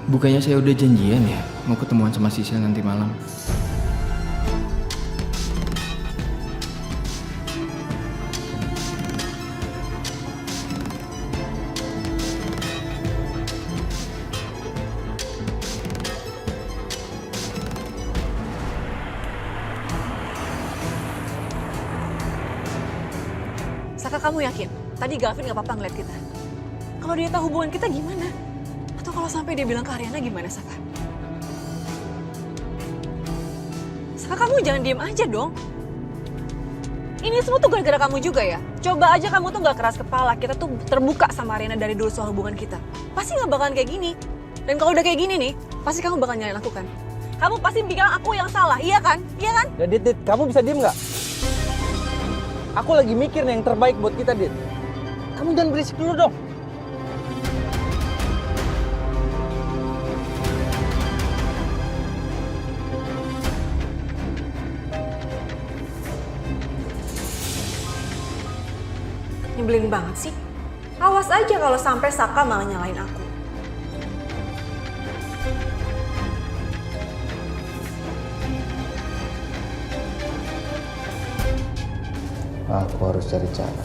bukannya saya udah janjian ya mau ketemuan sama Sisil nanti malam. Saka, kamu yakin? Tadi Gavin gak apa-apa ngeliat kita. Kalau dia tahu hubungan kita gimana? Atau kalau sampai dia bilang ke Ariana gimana, Saka? Saka, kamu jangan diem aja dong. Ini semua tuh gara-gara kamu juga ya? Coba aja kamu tuh gak keras kepala. Kita tuh terbuka sama Ariana dari dulu soal hubungan kita. Pasti gak bakalan kayak gini. Dan kalau udah kayak gini nih, pasti kamu bakal nyalain aku kan? Kamu pasti bilang aku yang salah, iya kan? Iya kan? Ya, Dit, kamu bisa diem nggak? Aku lagi mikir nih yang terbaik buat kita, Dit. Kamu jangan berisik dulu dong. Nyebelin banget sih. Awas aja kalau sampai Saka malah nyalain aku. Aku harus cari cara.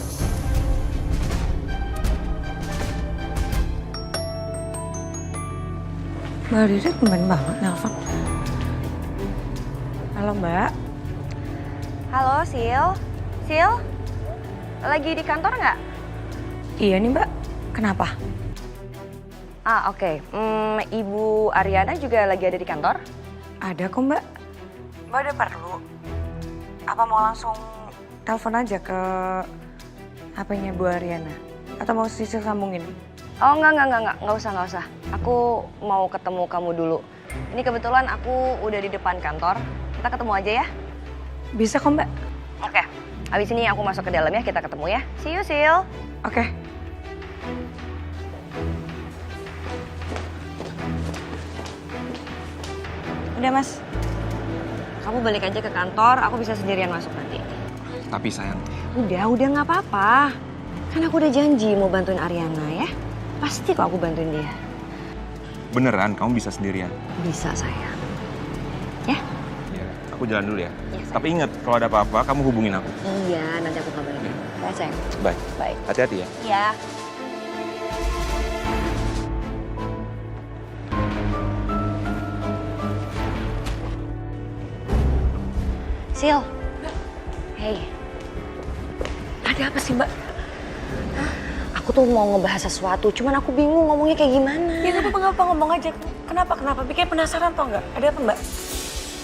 Mbak Riri tumben banget nelfon. Halo Mbak. Halo Sil. Sil, lagi di kantor nggak? Iya nih Mbak, kenapa? Ah oke. Ibu Ariana juga lagi ada di kantor? Ada kok Mbak. Mbak ada perlu? Apa mau langsung telepon aja ke HP-nya Bu Ariana? Atau mau Sisil sambungin? Oh nggak usah. Aku mau ketemu kamu dulu. Ini kebetulan aku udah di depan kantor. Kita ketemu aja ya? Bisa kok Mbak. Oke. Abis ini aku masuk ke dalam ya, kita ketemu ya. See you Sil. Oke. Udah Mas. Kamu balik aja ke kantor, aku bisa sendirian masuk nanti. Tapi sayang, Udah nggak apa-apa. Kan aku udah janji mau bantuin Ariana ya. Pasti kok aku bantuin dia. beneran kamu bisa sendirian? Bisa sayang. Ya, aku jalan dulu ya. Tapi ingat, kalau ada apa-apa kamu hubungin aku. Iya, nanti aku kabarin. Bye sayang. Bye. Bye. Hati-hati ya. Iya. Sil. Hey. Ada apa sih, Mbak? Aku tuh mau ngebahas sesuatu, cuman aku bingung ngomongnya kayak gimana. Ya nggak apa-apa, ngomong aja. Kenapa? Bikin penasaran tau nggak? Ada apa, Mbak?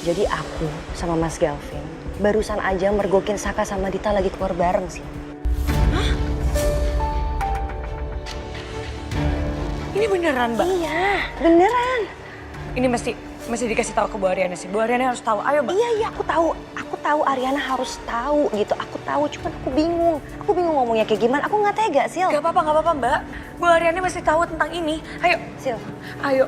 Jadi aku sama Mas Galvin barusan aja mergokin Saka sama Dita lagi keluar bareng sih. Ini beneran, Mbak? Iya, beneran. Ini mesti dikasih tahu ke Bu Ariana sih. Bu Ariana harus tahu. Ayo, Mbak. Iya, aku tahu Ariana harus tahu gitu. Aku tahu, cuman aku bingung. Aku bingung ngomongnya kayak gimana. Aku nggak tega, Sil. Gak apa-apa, Mbak. Bu Ariana mesti tahu tentang ini. Ayo, Sil. Ayo.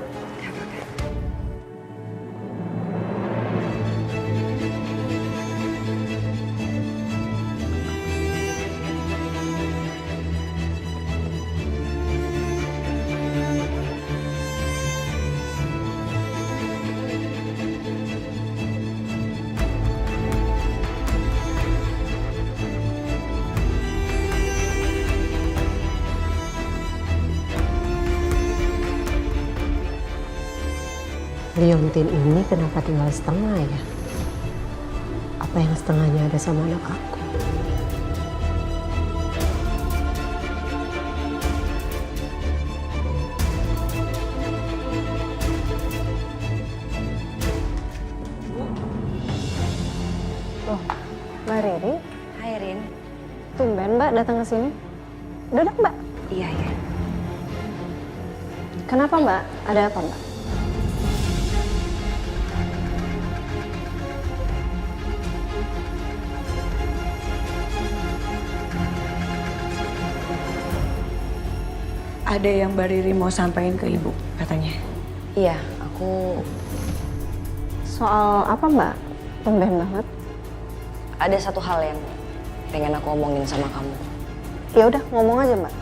Liontin ini kenapa tinggal setengah ya? Apa yang setengahnya ada sama anak aku? Loh, Mbak Riri? Hai, Rin. Tumben Mbak datang ke sini. Duduk Mbak. Iya. Kenapa Mbak? Ada apa Mbak? Ada yang Mbak Riri mau sampaikan ke Ibu, katanya. Iya, aku... Soal apa Mbak? Tumben banget. Ada satu hal yang pengen aku omongin sama kamu. Ya udah, ngomong aja Mbak.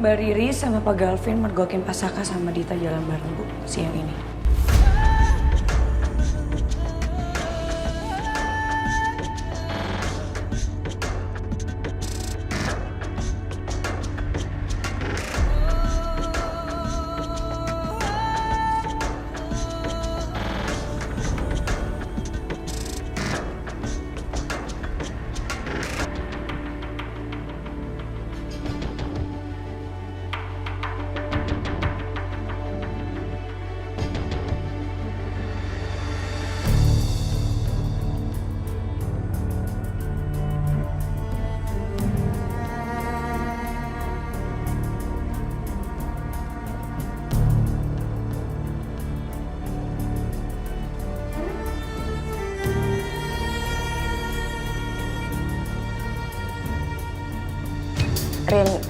Mbak Riri sama Pak Galvin mergokin Pak Saka sama Dita jalan bareng, Bu, siang ini.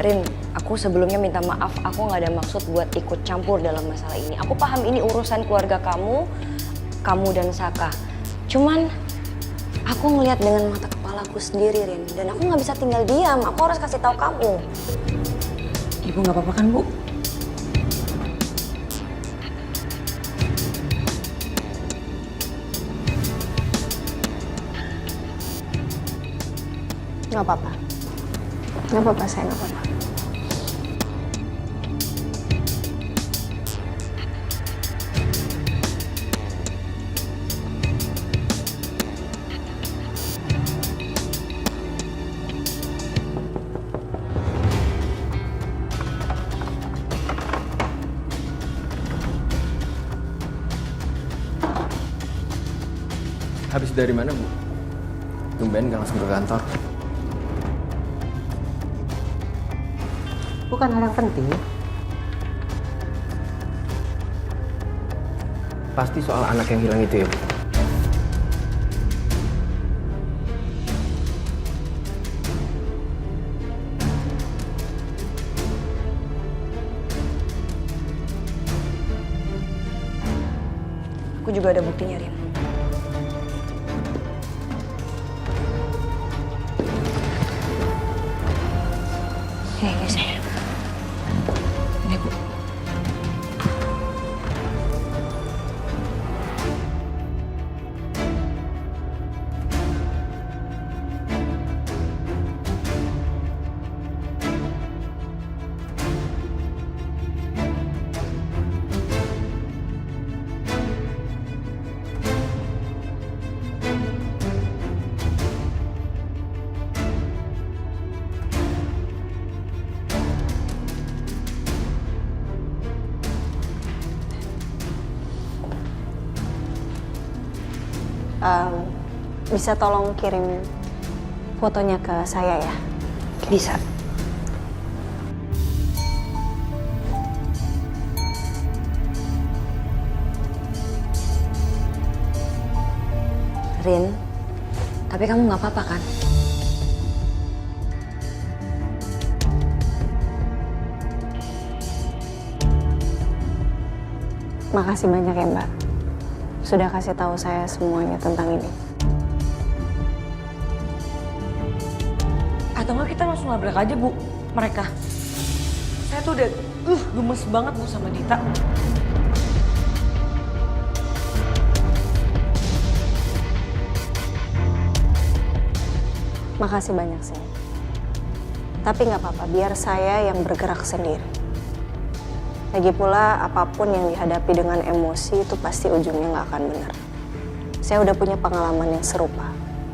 Rin, aku sebelumnya minta maaf, aku nggak ada maksud buat ikut campur dalam masalah ini. Aku paham ini urusan keluarga kamu dan Saka. Cuman aku ngelihat dengan mata kepalaku sendiri, Rin, dan aku nggak bisa tinggal diam. Aku harus kasih tahu kamu. Ibu nggak apa-apa kan, Bu? Nggak apa-apa. Nggak apa-apa, saya nggak apa-apa. Habis dari mana, Bu? Tumben gak langsung ke kantor. Bukan hal yang penting. Pasti soal anak yang hilang itu ya, Bu? Aku juga ada buktinya, Rin. Ini saya. Ini, Bu. bisa tolong kirim fotonya ke saya ya? Bisa. Rin, tapi kamu nggak apa-apa kan? Makasih banyak ya Mbak, sudah kasih tahu saya semuanya tentang ini. Atau nggak kita langsung labrak aja Bu, mereka. Saya tuh udah gemes banget Bu sama Dita. Makasih banyak sih. Tapi nggak apa-apa, biar saya yang bergerak sendiri. Lagi pula apapun yang dihadapi dengan emosi itu pasti ujungnya nggak akan benar. Saya udah punya pengalaman yang serupa,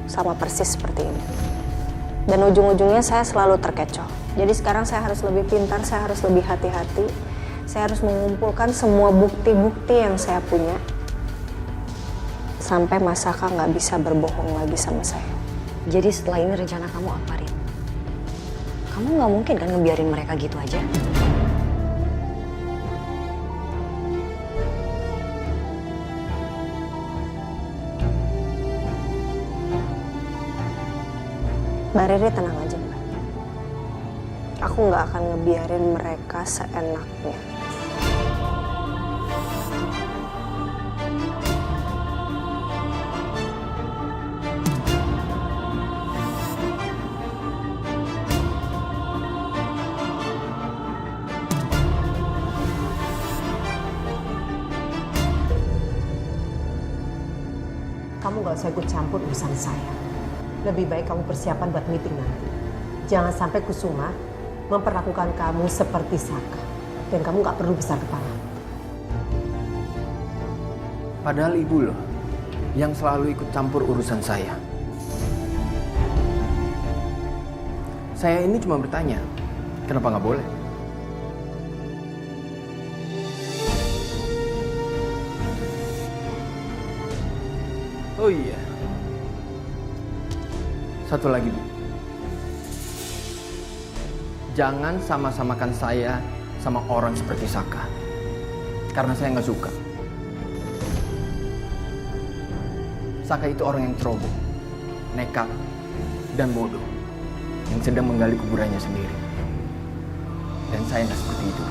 sama persis seperti ini. Dan ujung-ujungnya saya selalu terkecoh. Jadi sekarang saya harus lebih pintar, saya harus lebih hati-hati. Saya harus mengumpulkan semua bukti-bukti yang saya punya. Sampai Mas Saka nggak bisa berbohong lagi sama saya. Jadi setelah ini rencana kamu apa, Rin? Kamu nggak mungkin kan ngebiarin mereka gitu aja? Mbak Riri tenang aja Mbak. Aku nggak akan ngebiarin mereka seenaknya. Kamu gak usah ikut campur urusan saya. Lebih baik kamu persiapan buat meeting nanti. Jangan sampai Kusuma memperlakukan kamu seperti Saka. Dan kamu gak perlu besar kepala. Padahal ibu loh yang selalu ikut campur urusan saya. Saya ini cuma bertanya, kenapa nggak boleh? Oh iya, satu lagi Bu. Jangan sama-samakan saya sama orang seperti Saka. Karena saya nggak suka. Saka itu orang yang ceroboh, nekat, dan bodoh. Yang sedang menggali kuburannya sendiri. Dan saya nggak seperti itu.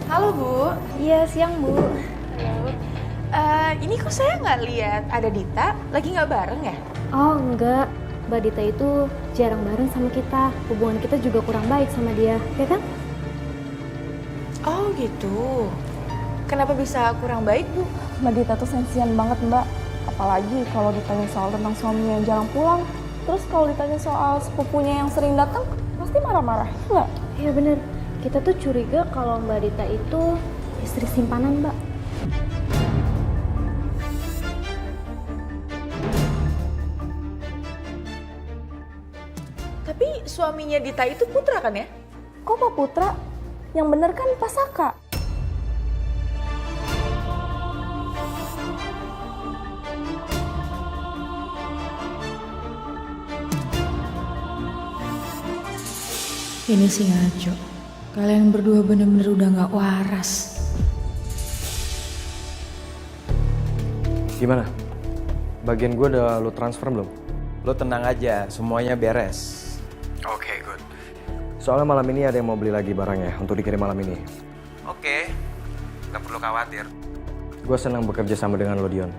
Halo Bu. Iya siang Bu. Halo. Ini kok saya nggak lihat ada Dita, lagi nggak bareng ya? Oh enggak, Mbak Dita itu jarang bareng sama kita. Hubungan kita juga kurang baik sama dia, ya kan? Oh gitu. Kenapa bisa kurang baik Bu? Mbak Dita tuh sensian banget Mbak. Apalagi kalau ditanya soal tentang suaminya yang jarang pulang. Terus kalau ditanya soal sepupunya yang sering datang, pasti marah-marah, enggak? Iya bener, kita tuh curiga kalau Mbak Dita itu istri simpanan Mbak. Tapi suaminya Dita itu Putra kan ya? Kok Pak Putra? Yang bener kan Pak Saka. Ini sih ngaco. Kalian berdua bener-bener udah gak waras. Gimana? Bagian gue udah lo transfer belum? Lo tenang aja, semuanya beres. Oke, good. Soalnya malam ini ada yang mau beli lagi barangnya untuk dikirim malam ini. Oke, gak perlu khawatir. Gue senang bekerja sama dengan lo, Dion.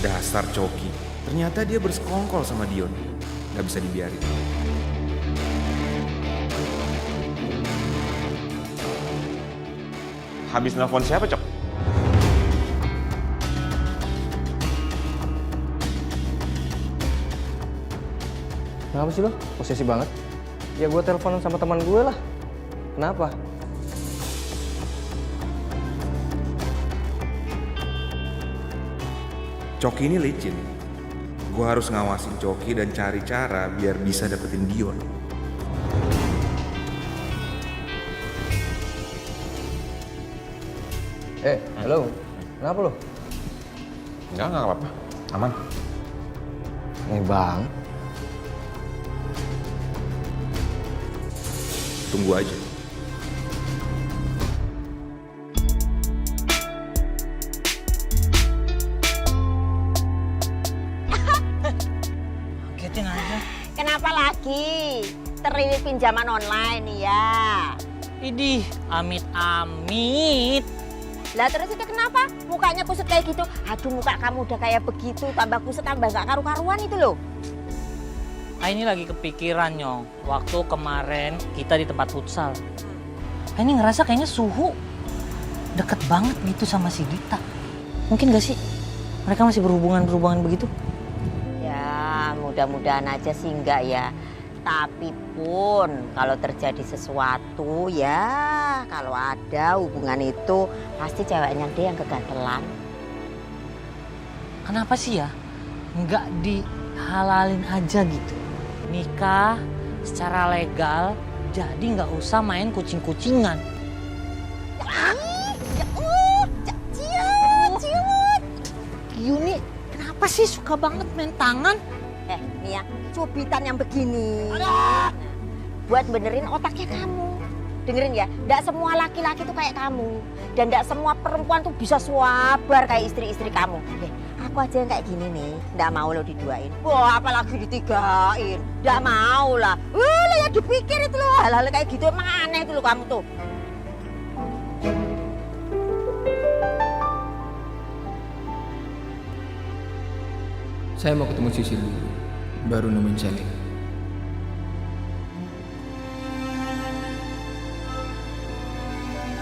Dasar Coki. Ternyata dia bersekongkol sama Dion. Gak bisa dibiarin. Habis nelfon siapa, Cok? Kenapa sih lo? Posesif banget? Ya gue teleponan sama teman gue lah. Kenapa? Coki ini licin. Gue harus ngawasin Coki dan cari cara biar bisa dapetin Dion. Halo. Kenapa lo? Enggak apa-apa. Aman. Bang. Tunggu aja. Ngagetin aja. Kenapa lagi? Terilik pinjaman online ya. Idih, amit-amit. Lah terus itu kenapa? Mukanya kusut kayak gitu. Aduh muka kamu udah kayak begitu, tambah kusut tambah gak karu-karuan itu loh. Ini lagi kepikiran Nyong, waktu kemarin kita di tempat futsal. Ini ngerasa kayaknya suhu deket banget gitu sama si Dita. Mungkin gak sih mereka masih berhubungan begitu? Ya mudah-mudahan aja sih enggak ya. Tapi pun kalau terjadi sesuatu ya kalau ada hubungan itu pasti ceweknya dia yang kegantelan. Kenapa sih ya nggak dihalalin aja gitu? Nikah secara legal jadi nggak usah main kucing-kucingan. Ciut. Yuni kenapa sih suka banget main tangan? Nih ya, cubitan yang begini. Nah, buat benerin otaknya kamu. Dengerin ya, nggak semua laki-laki tuh kayak kamu. Dan nggak semua perempuan tuh bisa swabar kayak istri-istri kamu. Aku aja yang kayak gini nih, nggak mau lo diduain. Wah, apalagi ditigain. Nggak mau lah. Lo ya dipikir itu lo. Hal-hal kayak gitu emang aneh itu lo kamu tuh. Saya mau ketemu Sisil dulu, baru nemuin Sally.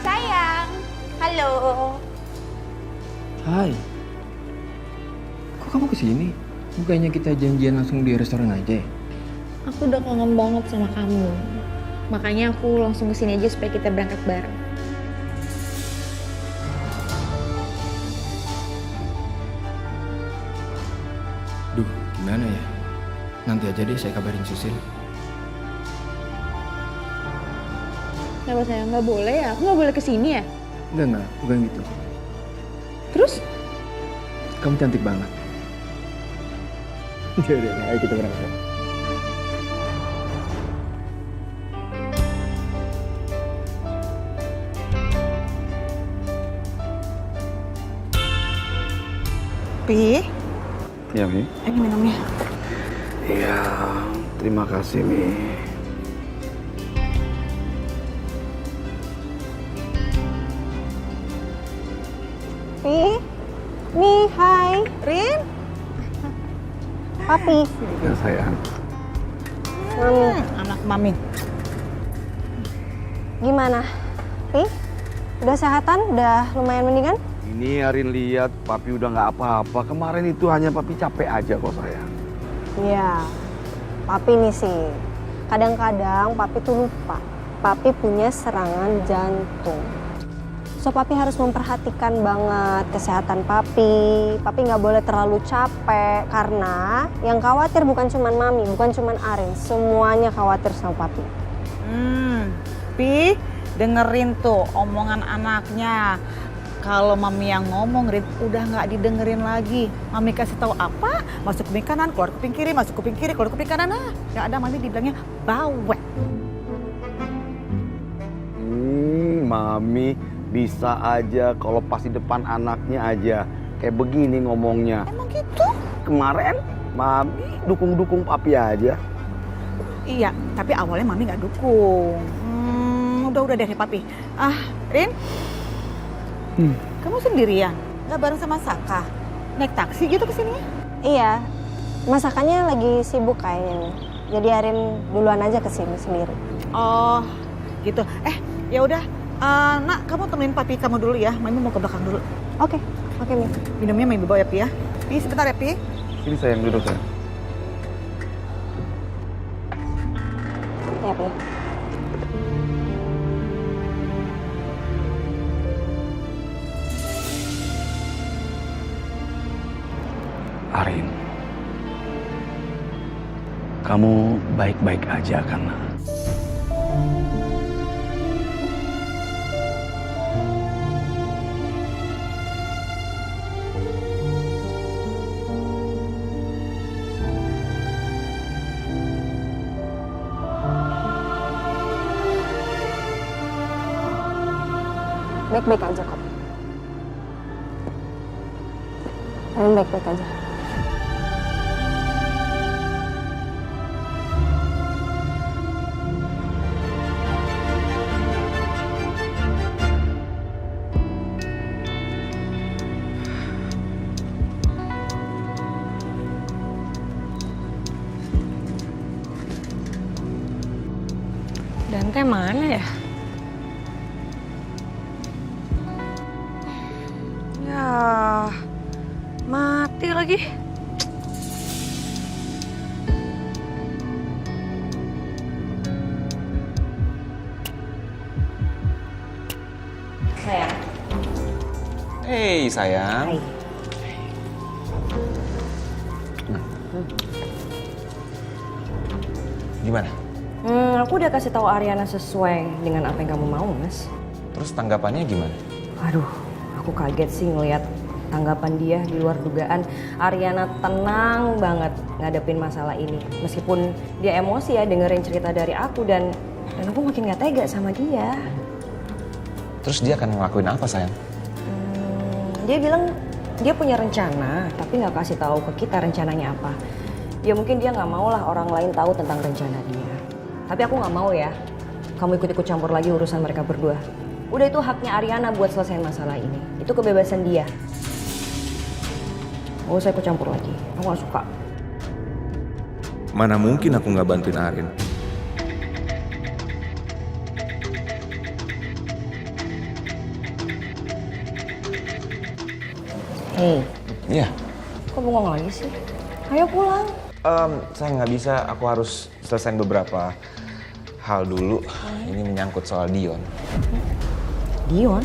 Sayang, halo. Hai. Kok kamu kesini? Bukannya kita janjian langsung di restoran aja ya? Aku udah kangen banget sama kamu. Makanya aku langsung kesini aja supaya kita berangkat bareng. Duh, gimana ya? Nanti aja deh saya kabarin Sisil. Kenapa saya nggak boleh ya? Aku nggak boleh kesini ya? Enggak, bukan gitu. Terus? Kamu cantik banget. Yaudah, ayo kita berangkat. Pi? Ya, Mi. Ini minumnya. Iya, terima kasih, Mi. Pi? Mi, hai. Rin? Papi. Ya, sayang. Mami. Anak mami. Gimana? Pi? Udah sehatan? Udah lumayan mendingan? Ini Arin lihat Papi udah nggak apa-apa. Kemarin itu hanya Papi capek aja kok, sayang. Iya. Papi nih sih. Kadang-kadang Papi tuh lupa. Papi punya serangan jantung. So Papi harus memperhatikan banget kesehatan Papi. Papi nggak boleh terlalu capek karena yang khawatir bukan cuma Mami, bukan cuma Arin, semuanya khawatir sama Papi. Pi, dengerin tuh omongan anaknya. Kalau Mami yang ngomong, Rin, udah nggak didengerin lagi. Mami kasih tahu apa? Masuk kuping kanan, keluar kuping kiri, masuk kuping kiri, keluar kuping kanan. Nah, yang ada Mami dibilangnya bawel. Mami bisa aja kalau pas di depan anaknya aja kayak begini ngomongnya. Emang gitu? Kemarin Mami dukung-dukung Papi aja. Iya, tapi awalnya Mami nggak dukung. Udah deh Papi. Rin, kamu sendirian? Nggak bareng sama Saka? Naik taksi gitu ke sini? Iya, masakannya lagi sibuk kayaknya. Jadi Arin duluan aja ke sini sendiri. Oh, gitu. Ya udah. Nak, kamu temenin Papi kamu dulu ya. Mami mau ke belakang dulu. Oke, Mi. Minumnya Mami bawa ya, Pi ya. Pi, sebentar ya, Pi. Sini sayang, duduk sayang. Ya, penuh. Arin, kamu baik-baik aja kan? Baik-baik aja kok. Arin baik-baik aja. Dante mana ya? Ya, mati lagi. Sayang. Hei sayang. Hai. Gimana? Aku udah kasih tahu Ariana sesuai dengan apa yang kamu mau, Mas. Terus tanggapannya gimana? Aduh, aku kaget sih ngelihat tanggapan dia di luar dugaan. Ariana tenang banget ngadepin masalah ini. Meskipun dia emosi ya dengerin cerita dari aku dan aku makin gak tega sama dia. Terus dia akan ngelakuin apa sayang? Dia bilang dia punya rencana, tapi nggak kasih tahu ke kita rencananya apa. Ya mungkin dia nggak mau lah orang lain tahu tentang rencana dia. Tapi aku nggak mau ya, kamu ikut-ikut campur lagi urusan mereka berdua. Udah itu haknya Ariana buat selesaiin masalah ini. Itu kebebasan dia. Gak usah ikut campur lagi, aku gak suka. Mana mungkin aku nggak bantuin Arin? Hei. Iya. Kok bengong lagi sih? Ayo pulang. Saya nggak bisa, aku harus selesaiin beberapa hal dulu. Ini menyangkut soal Dion. Dion?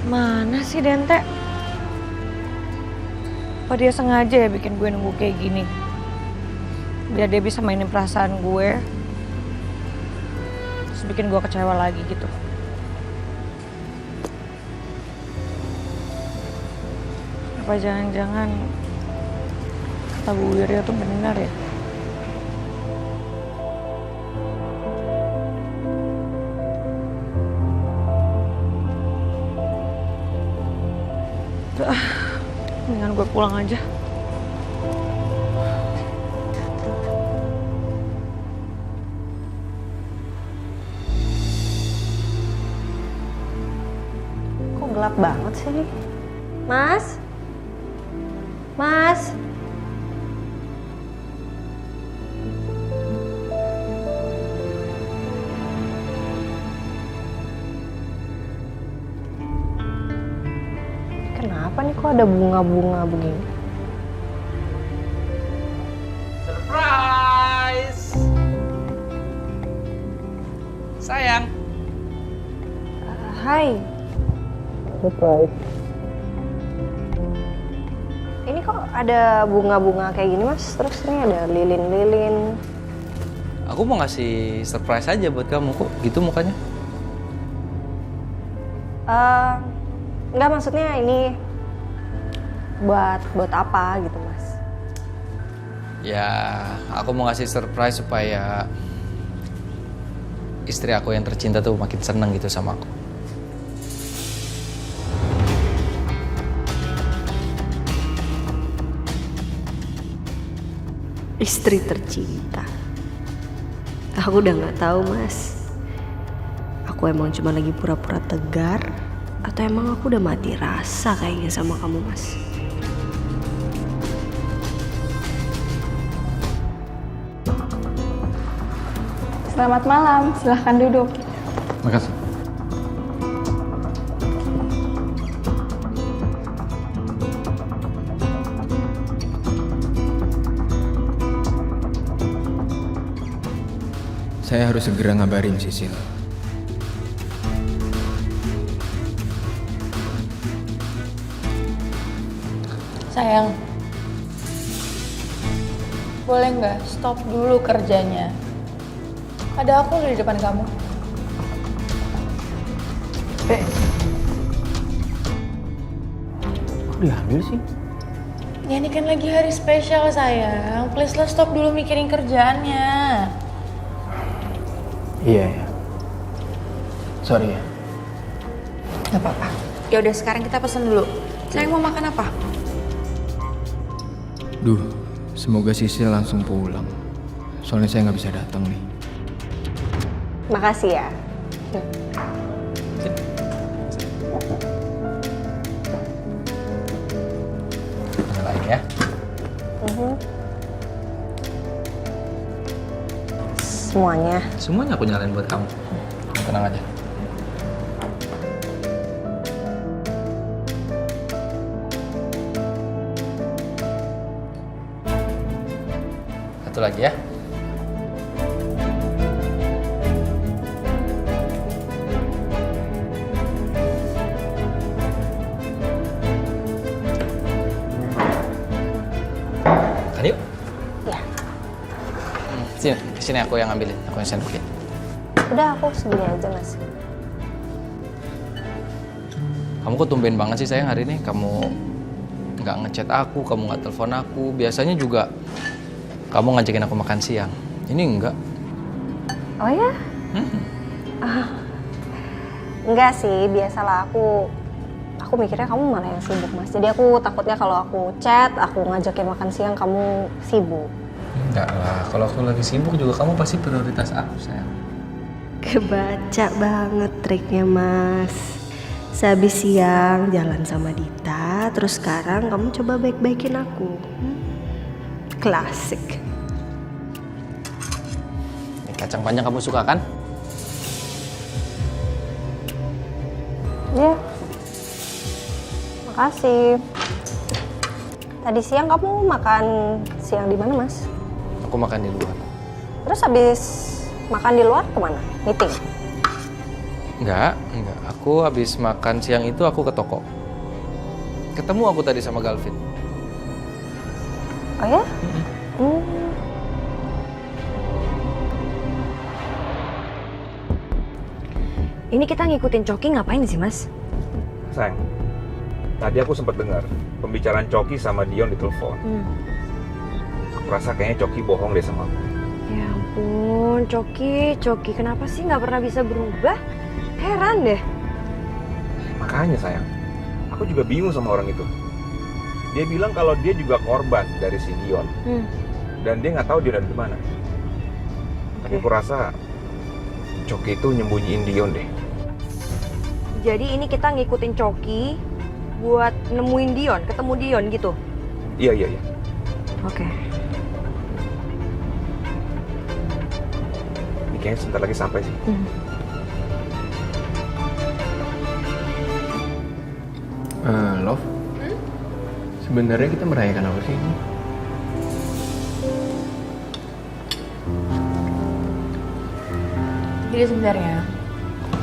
Mana sih Dante? Apa dia sengaja ya bikin gue nunggu kayak gini? Biar dia bisa mainin perasaan gue. Terus bikin gue kecewa lagi gitu. Apa jangan-jangan kata Bu Wirya tuh benar ya? Mendingan gue pulang aja. Kok gelap banget sih nih? Mas? Mas? Kenapa nih kok ada bunga-bunga begini? Surprise! Sayang. Hai. Surprise. Ini kok ada bunga-bunga kayak gini mas? Terus ini ada lilin-lilin. Aku mau ngasih surprise aja buat kamu kok. Gitu mukanya. Enggak, maksudnya ini buat apa gitu mas? Ya, aku mau ngasih surprise supaya istri aku yang tercinta tuh makin seneng gitu sama aku. Istri tercinta. Aku udah nggak tahu mas. Aku aku emang cuma lagi pura-pura tegar atau emang aku udah mati rasa kayaknya sama kamu, Mas. Selamat malam, silahkan duduk. Makasih. Saya harus segera ngabarin Sisil. Sayang, boleh nggak stop dulu kerjanya? Ada aku di depan kamu. Kok diambil sih? Ya ini kan lagi hari spesial sayang. Please lah stop dulu mikirin kerjaannya. Iya ya. Sorry ya. Gak apa-apa. Ya udah sekarang kita pesen dulu. Sayang mau makan apa? Duh, semoga Sisil langsung pulang. Soalnya saya nggak bisa datang nih. Makasih ya. Lain ya. Semuanya. Semuanya aku nyalain buat kamu. Tenang aja. Satu lagi ya. Kan yuk. Ya. Sini aku yang ambilin, aku yang sendokin. Udah aku segini aja Mas. Kamu kok tumben banget sih sayang hari ini? Kamu nggak ngechat aku, kamu nggak telepon aku. Biasanya juga kamu ngajakin aku makan siang. Ini enggak. Oh ya? Enggak sih, biasalah aku mikirnya kamu malah yang sibuk Mas. Jadi aku takutnya kalau aku chat, aku ngajakin makan siang kamu sibuk. Enggak lah, kalau aku lagi sibuk juga kamu pasti prioritas aku sayang. Kebaca banget triknya, Mas. Sehabis siang jalan sama Dita, terus sekarang kamu coba baik-baikin aku. Klasik. Ini kacang panjang kamu suka kan? Iya. Makasih. Tadi siang kamu makan siang di mana, Mas? Aku makan di luar. Terus habis makan di luar kemana? Meeting? Enggak. Aku habis makan siang itu aku ke toko. Ketemu aku tadi sama Galvin. Oh ya? Ini kita ngikutin Coki ngapain sih, Mas? Sayang, tadi aku sempat dengar pembicaraan Coki sama Dion di telepon. Aku rasa kayaknya Coki bohong deh sama aku. Ya ampun, Coki kenapa sih nggak pernah bisa berubah? Heran deh. Makanya sayang, aku juga bingung sama orang itu. Dia bilang kalau dia juga korban dari si Dion. Dan dia nggak tahu Dion ada di mana. Tapi aku rasa Coki itu nyembunyiin Dion deh. Jadi ini kita ngikutin Coki buat nemuin Dion, ketemu Dion gitu? Iya. Oke. Ini kayaknya sebentar lagi sampai sih. Love, sebenarnya kita merayakan apa sih ini? Jadi sebenarnya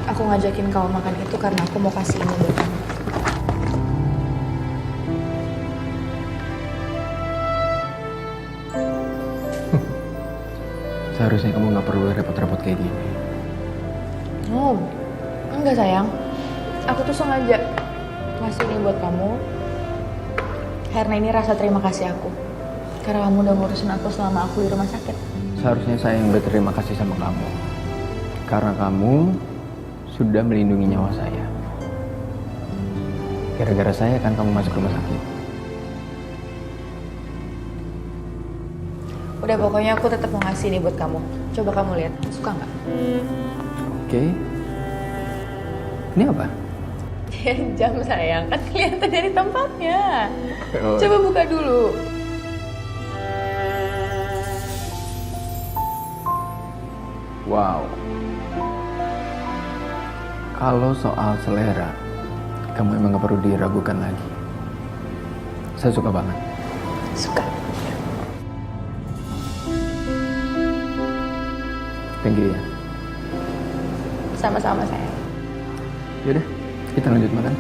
aku ngajakin kamu makan itu karena aku mau kasih ini buat kamu. Seharusnya kamu nggak perlu repot-repot kayak gini. Oh, enggak sayang. Aku tuh sengaja ngasih ini buat kamu karena ini rasa terima kasih aku. Karena kamu udah ngurusin aku selama aku di rumah sakit. Seharusnya saya yang berterima kasih sama kamu. Karena kamu sudah melindungi nyawa saya. Gara-gara saya kan kamu masuk rumah sakit. Udah pokoknya aku tetap mau ngasih ini buat kamu. Coba kamu lihat, suka nggak? Oke. Ini apa? Jam sayang, kan kelihatan dari tempatnya. Oh. Coba buka dulu. Wow. Kalau soal selera, kamu emang gak perlu diragukan lagi. Saya suka banget. Suka. Thank you ya. Sama-sama sayang. Yaudah, kita lanjut makan.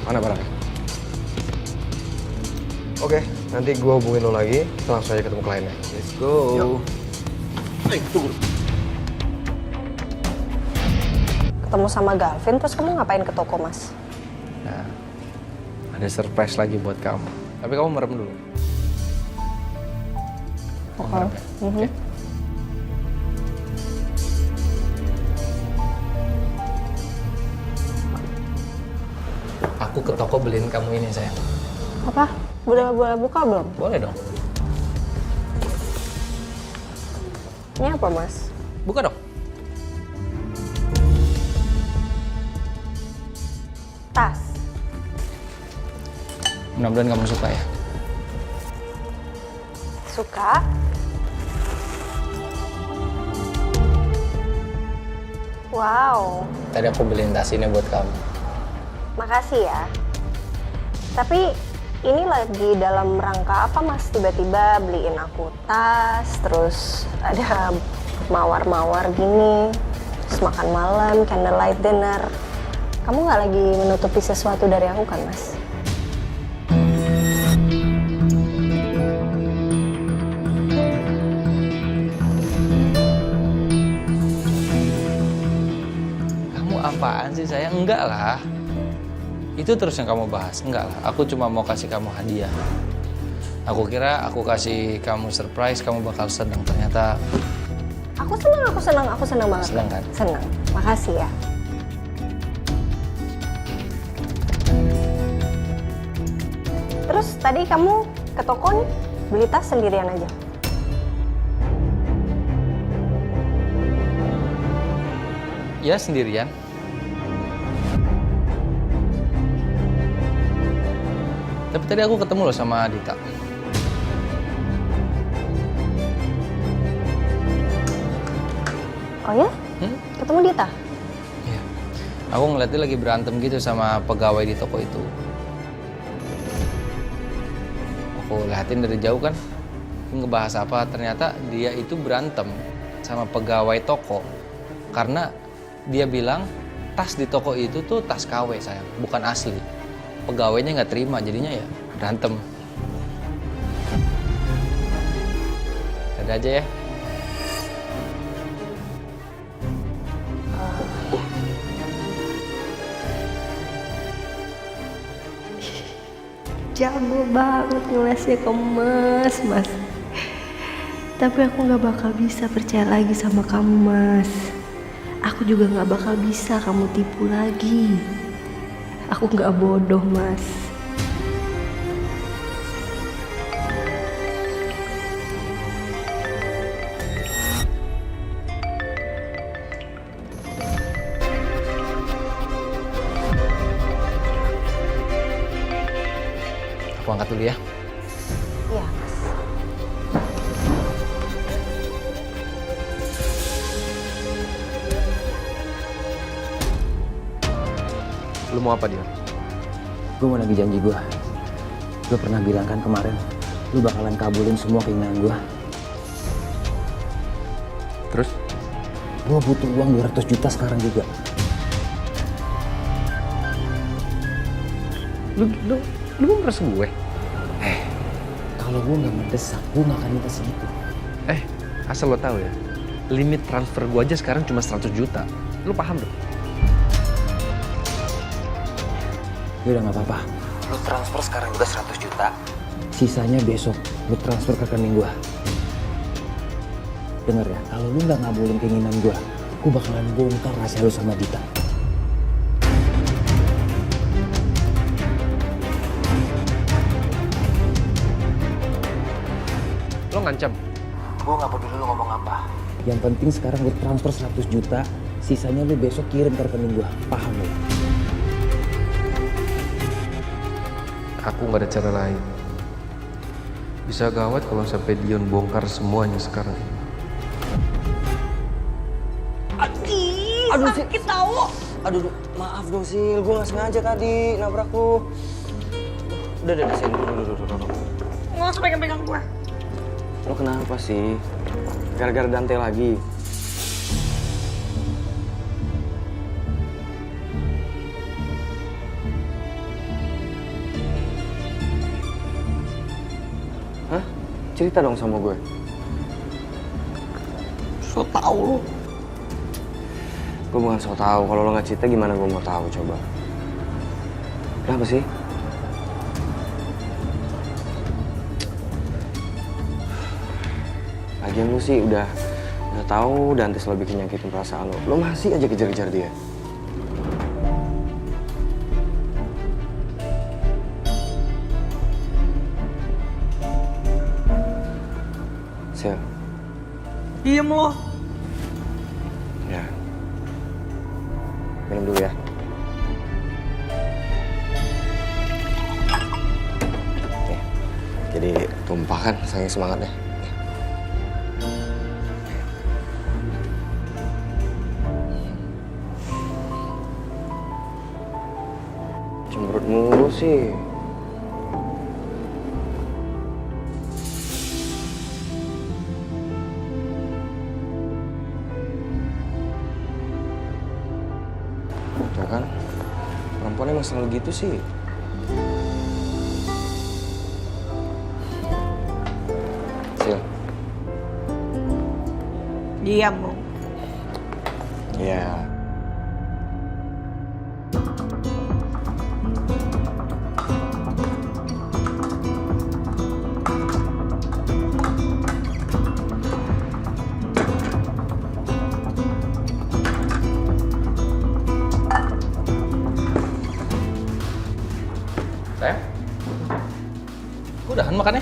Mana barangnya? Oke, nanti gue hubungin lo lagi, kita langsung aja ketemu kliennya. Let's go. Tunggu. Ketemu sama Galvin, terus kamu ngapain ke toko, Mas? Nah, ada surprise lagi buat kamu. Tapi kamu merem dulu. Kamu merem ya? Oke. Aku ke toko beliin kamu ini, sayang. Apa? Boleh buka belum? Boleh dong. Ini apa, Mas? Buka dong. Tas. Mudah-mudahan kamu suka ya. Suka? Wow, Tadi aku beliin tas ini buat kamu. makasih ya. Tapi ini lagi dalam rangka apa, Mas? Tiba-tiba beliin aku tas, terus ada mawar-mawar gini, terus makan malam, candlelight dinner. Kamu nggak lagi menutupi sesuatu dari aku kan, Mas? Kamu apaan sih, sayang? Enggak lah. Itu terus yang kamu bahas. Enggak lah, aku cuma mau kasih kamu hadiah. Aku kira aku kasih kamu surprise, kamu bakal seneng. Ternyata Aku senang banget. seneng kan? Senang, makasih ya. Terus tadi kamu ke toko nih, beli tas sendirian aja? Ya, sendirian. Tapi tadi aku ketemu loh sama Dita. Oh ya? Ketemu Dita? Aku ngeliatnya lagi berantem gitu sama pegawai di toko itu. Aku liatin dari jauh kan, ngebahas apa, ternyata dia itu berantem sama pegawai toko. Karena dia bilang tas di toko itu tuh tas KW, sayang, bukan asli. Pegawainya nggak terima, jadinya ya berantem. Ada aja ya. Jago banget ngelesnya ke Mas. Tapi aku gak bakal bisa percaya lagi sama kamu, Mas. Aku juga gak bakal bisa kamu tipu lagi. Aku gak bodoh, Mas. Aku angkat dulu ya. Iya, Mas. Lu mau apa, Dion? Gue mau lagi janji gue. Gue pernah bilang kan kemarin, lu bakalan kabulin semua keinginan gue. Terus? Gue butuh uang 200 juta sekarang juga. Lu meres gue? Kalau gue nggak mendesak, gue nggak akan minta segitu. Asal lo tahu ya, limit transfer gue aja sekarang cuma 100 juta. Lu paham dong? Ya udah nggak apa-apa. Lu transfer sekarang juga 100 juta. Sisanya besok lu transfer ke rekening gue. Dengar ya, kalau lu nggak ngabulin keinginan gue bakalan bongkar rahasia lu sama Dita. ngancam? Gue gak peduli lu ngomong apa. Yang penting sekarang lu transfer 100 juta, sisanya lu besok kirim ke rekening gua. Paham lu? Aku nggak ada cara lain. Bisa gawat kalau sampai Dion bongkar semuanya sekarang. Aduh, sakit tahu. Aduh, maaf dong Sil, gue gak sengaja tadi nabrak lu. Udah, Sil, duduk. Nggak usah pegang-pegang gua. Lo kenapa sih? Gara-gara Dante lagi? Hah? Cerita dong sama gue. So tau lo. Gue bukan so tau. Kalau lo nggak cerita gimana gue mau tahu coba? Kenapa sih? Lagian lu sih udah tahu Dante selalu bikin nyakitin perasaan lo. Lo masih aja kejar-kejar dia. Sil. Diem lo. Ya. Minum dulu ya. Nih. Jadi tumpah kan saking semangatnya. Cemberut mulu sih. Tuh kan, perempuan emang selalu gitu sih. Sil. Diam lo. Iya. Sayang, udahan makannya?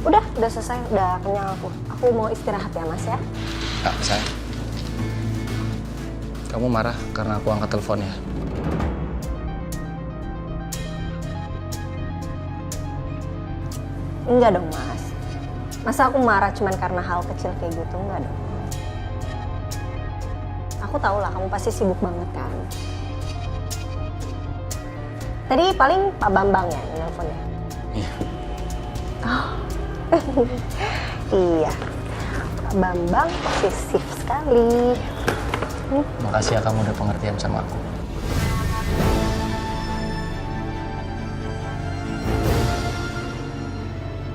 Udah selesai, udah kenyang aku. Aku mau istirahat ya Mas ya. Kak, sayang. Kamu marah karena aku angkat teleponnya. Enggak dong Mas. Masa aku marah cuman karena hal kecil kayak gitu? Enggak dong. Aku tahu lah kamu pasti sibuk banget kan. Tadi paling Pak Bambang ya yang nelfonnya? Iya. Oh. Iya. Pak Bambang posesif sekali. Makasih ya kamu udah pengertian sama aku.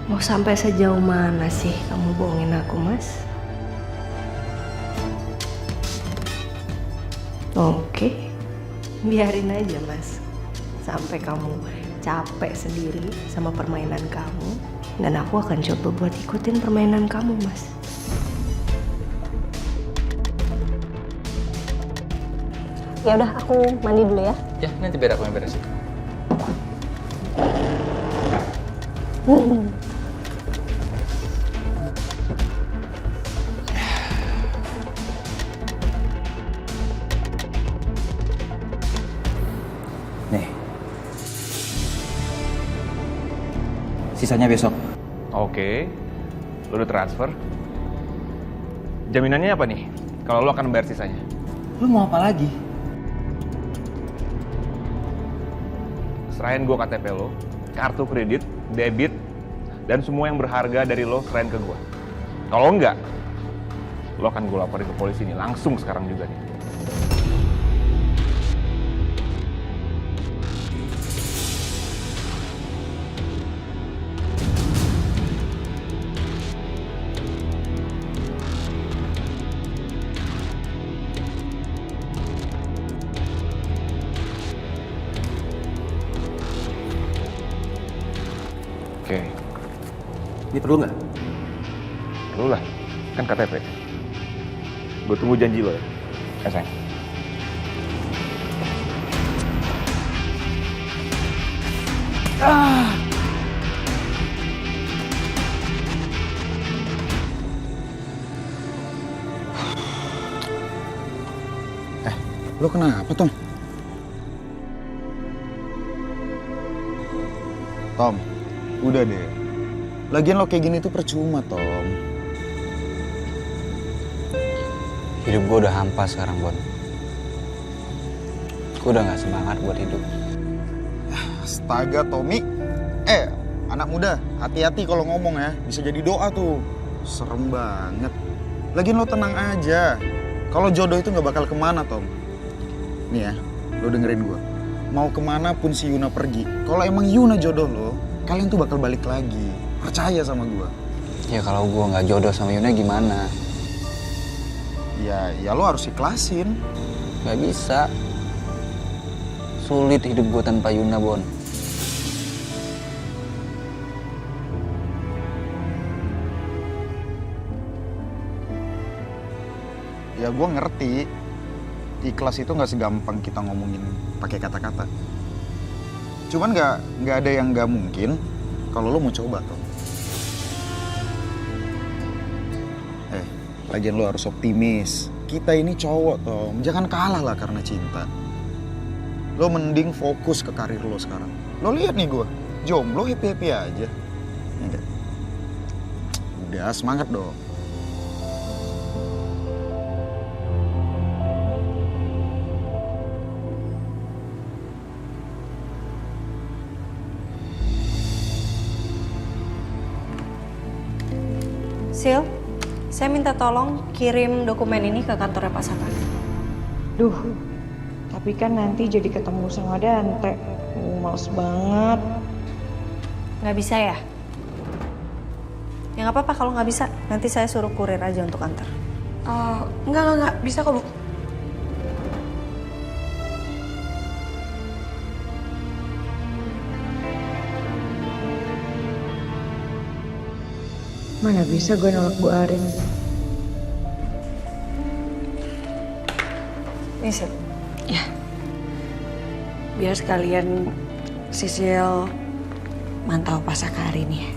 Mau sampai sejauh mana sih kamu bohongin aku, Mas? Oke, biarin aja, Mas. Sampai kamu capek sendiri sama permainan kamu, dan aku akan coba buat ikutin permainan kamu, Mas. Ya udah, aku mandi dulu ya. Ya, nanti biar aku yang beresin. Nih. Sisanya besok. Oke, lo udah transfer. Jaminannya apa nih? Kalau lo akan bayar sisanya? Lu mau apa lagi? Serahin gue KTP lo, kartu kredit, debit, dan semua yang berharga dari lo serahin ke gue. Kalau enggak, lo akan gue laporin ke polisi nih, langsung sekarang juga nih. Oke. Ini perlu nggak? Perlu lah, kan KTP. Gue tunggu janji lo ya. Sayang. Lo kenapa, Tom? Tom, udah deh. Lagian lo kayak gini tuh percuma, Tom. Hidup gue udah hampa sekarang, Bon. Gue udah gak semangat buat hidup. Astaga, Tommy. Anak muda, hati-hati kalau ngomong ya. Bisa jadi doa tuh. Serem banget. Lagian lo tenang aja. Kalau jodoh itu gak bakal kemana, Tom. Nih ya, lo dengerin gue. Mau kemana pun si Yuna pergi. Kalau emang Yuna jodoh lo, kalian tuh bakal balik lagi. Percaya sama gue. Ya kalau gue gak jodoh sama Yuna gimana? Ya lo harus ikhlasin. Gak bisa. Sulit hidup gue tanpa Yuna, Bon. Ya gue ngerti, ikhlas itu nggak segampang kita ngomongin pakai kata-kata. Cuman nggak ada yang nggak mungkin kalau lo mau coba, Tom. Lagian lo harus optimis. Kita ini cowok, Tom. Jangan kalah lah karena cinta. Lo mending fokus ke karir lo sekarang. Lo lihat nih gue, jomblo happy-happy aja. Enggak. Udah, semangat dong. Sil, saya minta tolong kirim dokumen ini ke kantornya Pak Saka. Duh, tapi kan nanti jadi ketemu sama Dante. Males banget. Nggak bisa ya? Ya nggak apa-apa kalau nggak bisa. Nanti saya suruh kurir aja untuk antar. Enggak. Bisa kok, Bu. Mana bisa gue nolak Bu Arin. Nih, Sil. Ya. Biar sekalian Sisil mantau Pak Saka hari ini ya.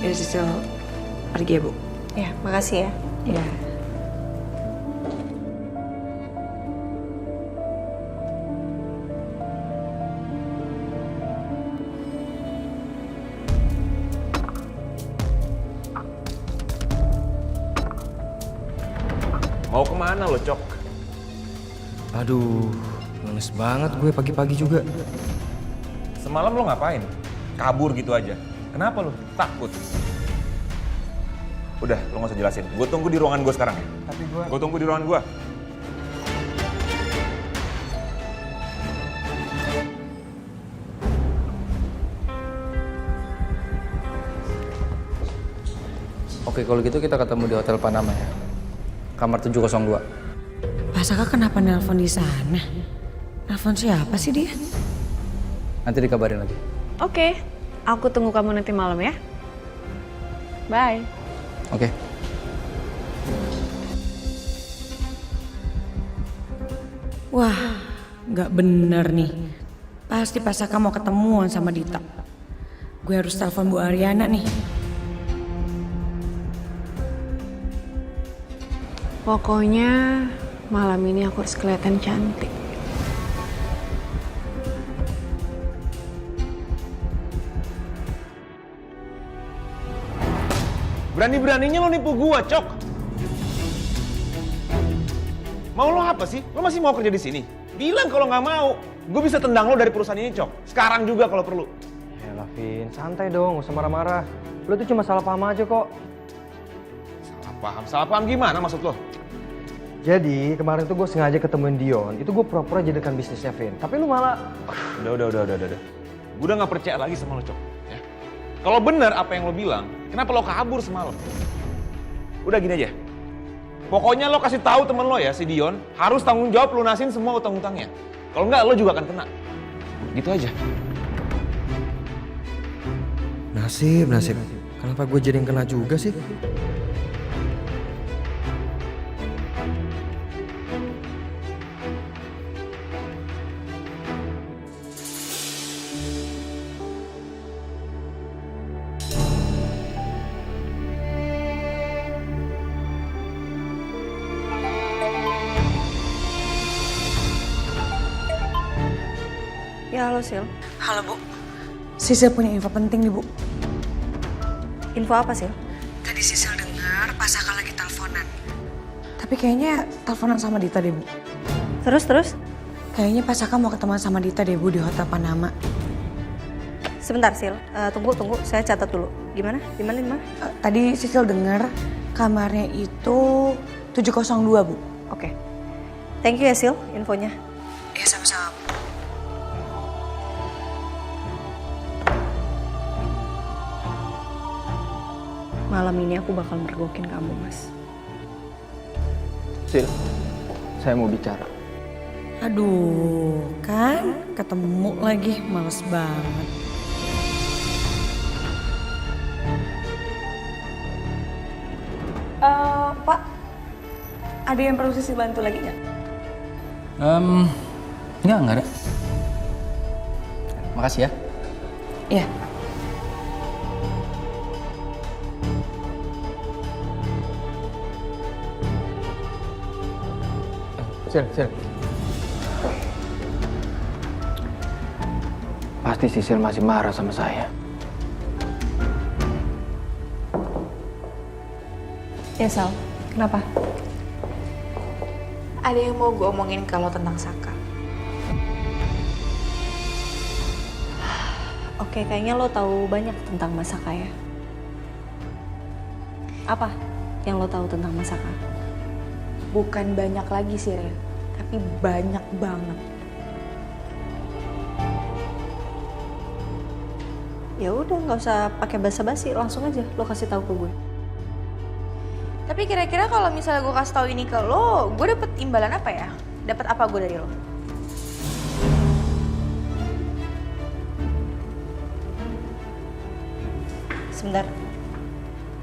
Biar Sisil pergi ya, Bu. Ya, makasih ya. Ya. Mau kemana lo, Cok? Aduh, males banget gue pagi-pagi juga. Semalam lo ngapain? Kabur gitu aja. Kenapa lo? Takut? Udah, lo gak usah jelasin. Gue tunggu di ruangan gue sekarang ya. Tapi gue tunggu di ruangan gue. Oke, kalau gitu kita ketemu di Hotel Panama ya. Kamar 702. Pak Saka kenapa nelpon di sana? Nelpon siapa sih dia? Nanti dikabarin lagi. Oke, aku tunggu kamu nanti malam ya. Bye. Oke. Wah, nggak bener nih. Pasti Pak Saka mau ketemuan sama Dita. Gue harus telepon Bu Ariana nih. Pokoknya malam ini aku harus kelihatan cantik. Berani-beraninya lo nipu gua, Cok. Mau lo apa sih? Lo masih mau kerja di sini? Bilang kalau nggak mau. Gue bisa tendang lo dari perusahaan ini, Cok. Sekarang juga kalau perlu. Ya Vin, santai dong, gak usah marah-marah. Lo tuh cuma salah paham aja kok. Salah paham gimana maksud lo? Jadi kemarin tuh gue sengaja ketemuin Dion, itu gue pura-pura jadikan bisnisnya Vin. Tapi lu malah... Udah. Gue udah gak percaya lagi sama lo, Cok. Ya? Kalau bener apa yang lo bilang, kenapa lo kabur semalam? Udah gini aja. Pokoknya lo kasih tahu temen lo ya, si Dion, harus tanggung jawab lunasin semua utang-utangnya. Kalau enggak, lo juga akan kena. Gitu aja. Nasib. Kenapa gue jadi yang kena juga sih? Halo, Sil. Halo, Bu. Sisil punya info penting nih, Bu. Info apa, Sil? Tadi Sisil dengar pas Saka lagi teleponan. Tapi kayaknya teleponan sama Dita deh, Bu. Terus? Kayaknya pas Saka mau ketemu sama Dita deh, Bu, di Hotel Panama. Sebentar, Sil. Tunggu. Saya catat dulu. Gimana? Di mana? Tadi Sisil dengar kamarnya itu 702, Bu. Oke. Thank you ya, Sil, infonya. Iya, sama-sama, Bu. Malam ini aku bakal mergokin kamu, Mas. Sil, saya mau bicara. Aduh, kan ketemu lagi, males banget. Pak, ada yang perlu Sisil bantu lagi nggak? Enggak ada. Makasih ya. Iya. Sil. Pasti Sisil masih marah sama saya. Ya, Sal. Kenapa? Ada yang mau gue omongin kalau tentang Saka. Oke, kayaknya lo tahu banyak tentang Mas Saka ya. Apa yang lo tahu tentang Mas Saka? Bukan banyak lagi sih, Ren. Tapi banyak banget. Ya udah, nggak usah pakai basa-basi, langsung aja lo kasih tahu ke gue. Tapi kira-kira kalau misalnya gue kasih tahu ini ke lo, gue dapet imbalan apa ya? Dapat apa gue dari lo? Sebentar.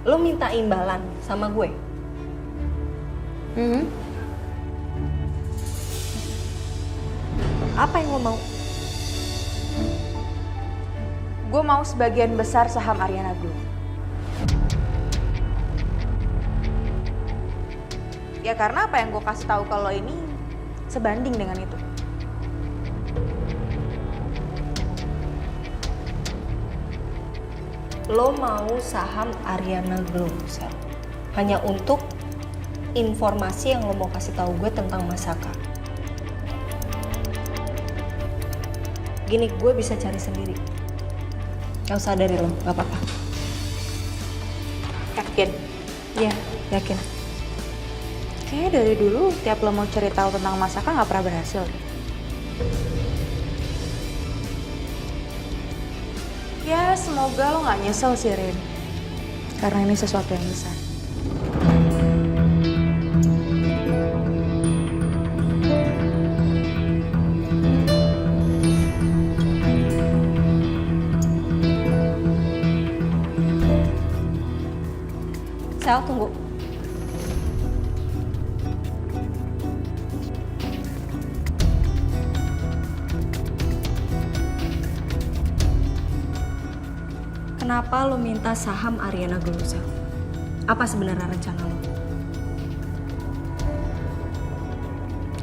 Lo minta imbalan sama gue? Apa yang lo mau? Gue mau sebagian besar saham Ariana Glow. Ya karena apa yang gue kasih tahu kalau ini sebanding dengan itu. Lo mau saham Ariana Glow, Sel. Hanya untuk informasi yang lo mau kasih tahu gue tentang Mas Saka. Gini, gue bisa cari sendiri. Gak usah dari lo, gak apa-apa. Yakin? Iya, yakin. Kayaknya dari dulu tiap lo mau cari tahu tentang Mas Saka nggak pernah berhasil. Ya semoga lo nggak nyesel sih, Rin. Karena ini sesuatu yang besar. Sel, tunggu. Kenapa lo minta saham Ariana Glow, Sel? Apa sebenarnya rencana lo?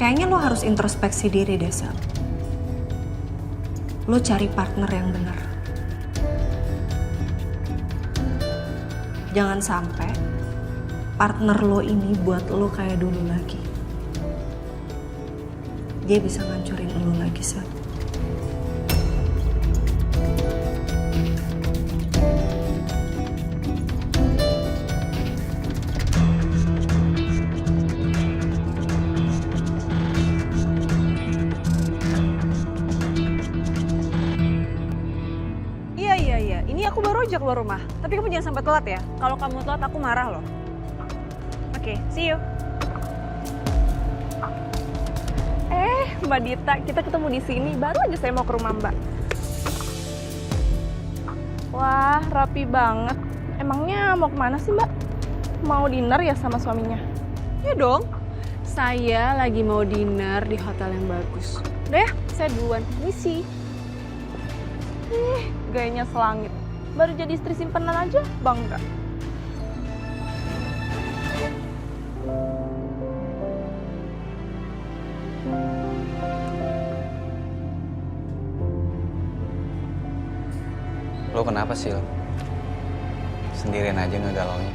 Kayaknya lo harus introspeksi diri deh, Sel. Lo cari partner yang benar. Jangan sampai partner lo ini buat lo kayak dulu lagi. Dia bisa ngancurin lo lagi, Sel. Iya. Ini aku baru aja keluar rumah. Tapi kamu jangan sampai telat ya. Kalau kamu telat aku marah loh. Oke, see you. Mbak Dita, kita ketemu di sini. Baru aja saya mau ke rumah Mbak. Wah, rapi banget. Emangnya mau kemana sih Mbak? Mau dinner ya sama suaminya? Ya dong. Saya lagi mau dinner di hotel yang bagus. Udah ya, saya duluan. Misi. Gayanya selangit. Baru jadi istri simpenan aja, bangga. Lo kenapa sih? Sendirian aja ngegalaunya.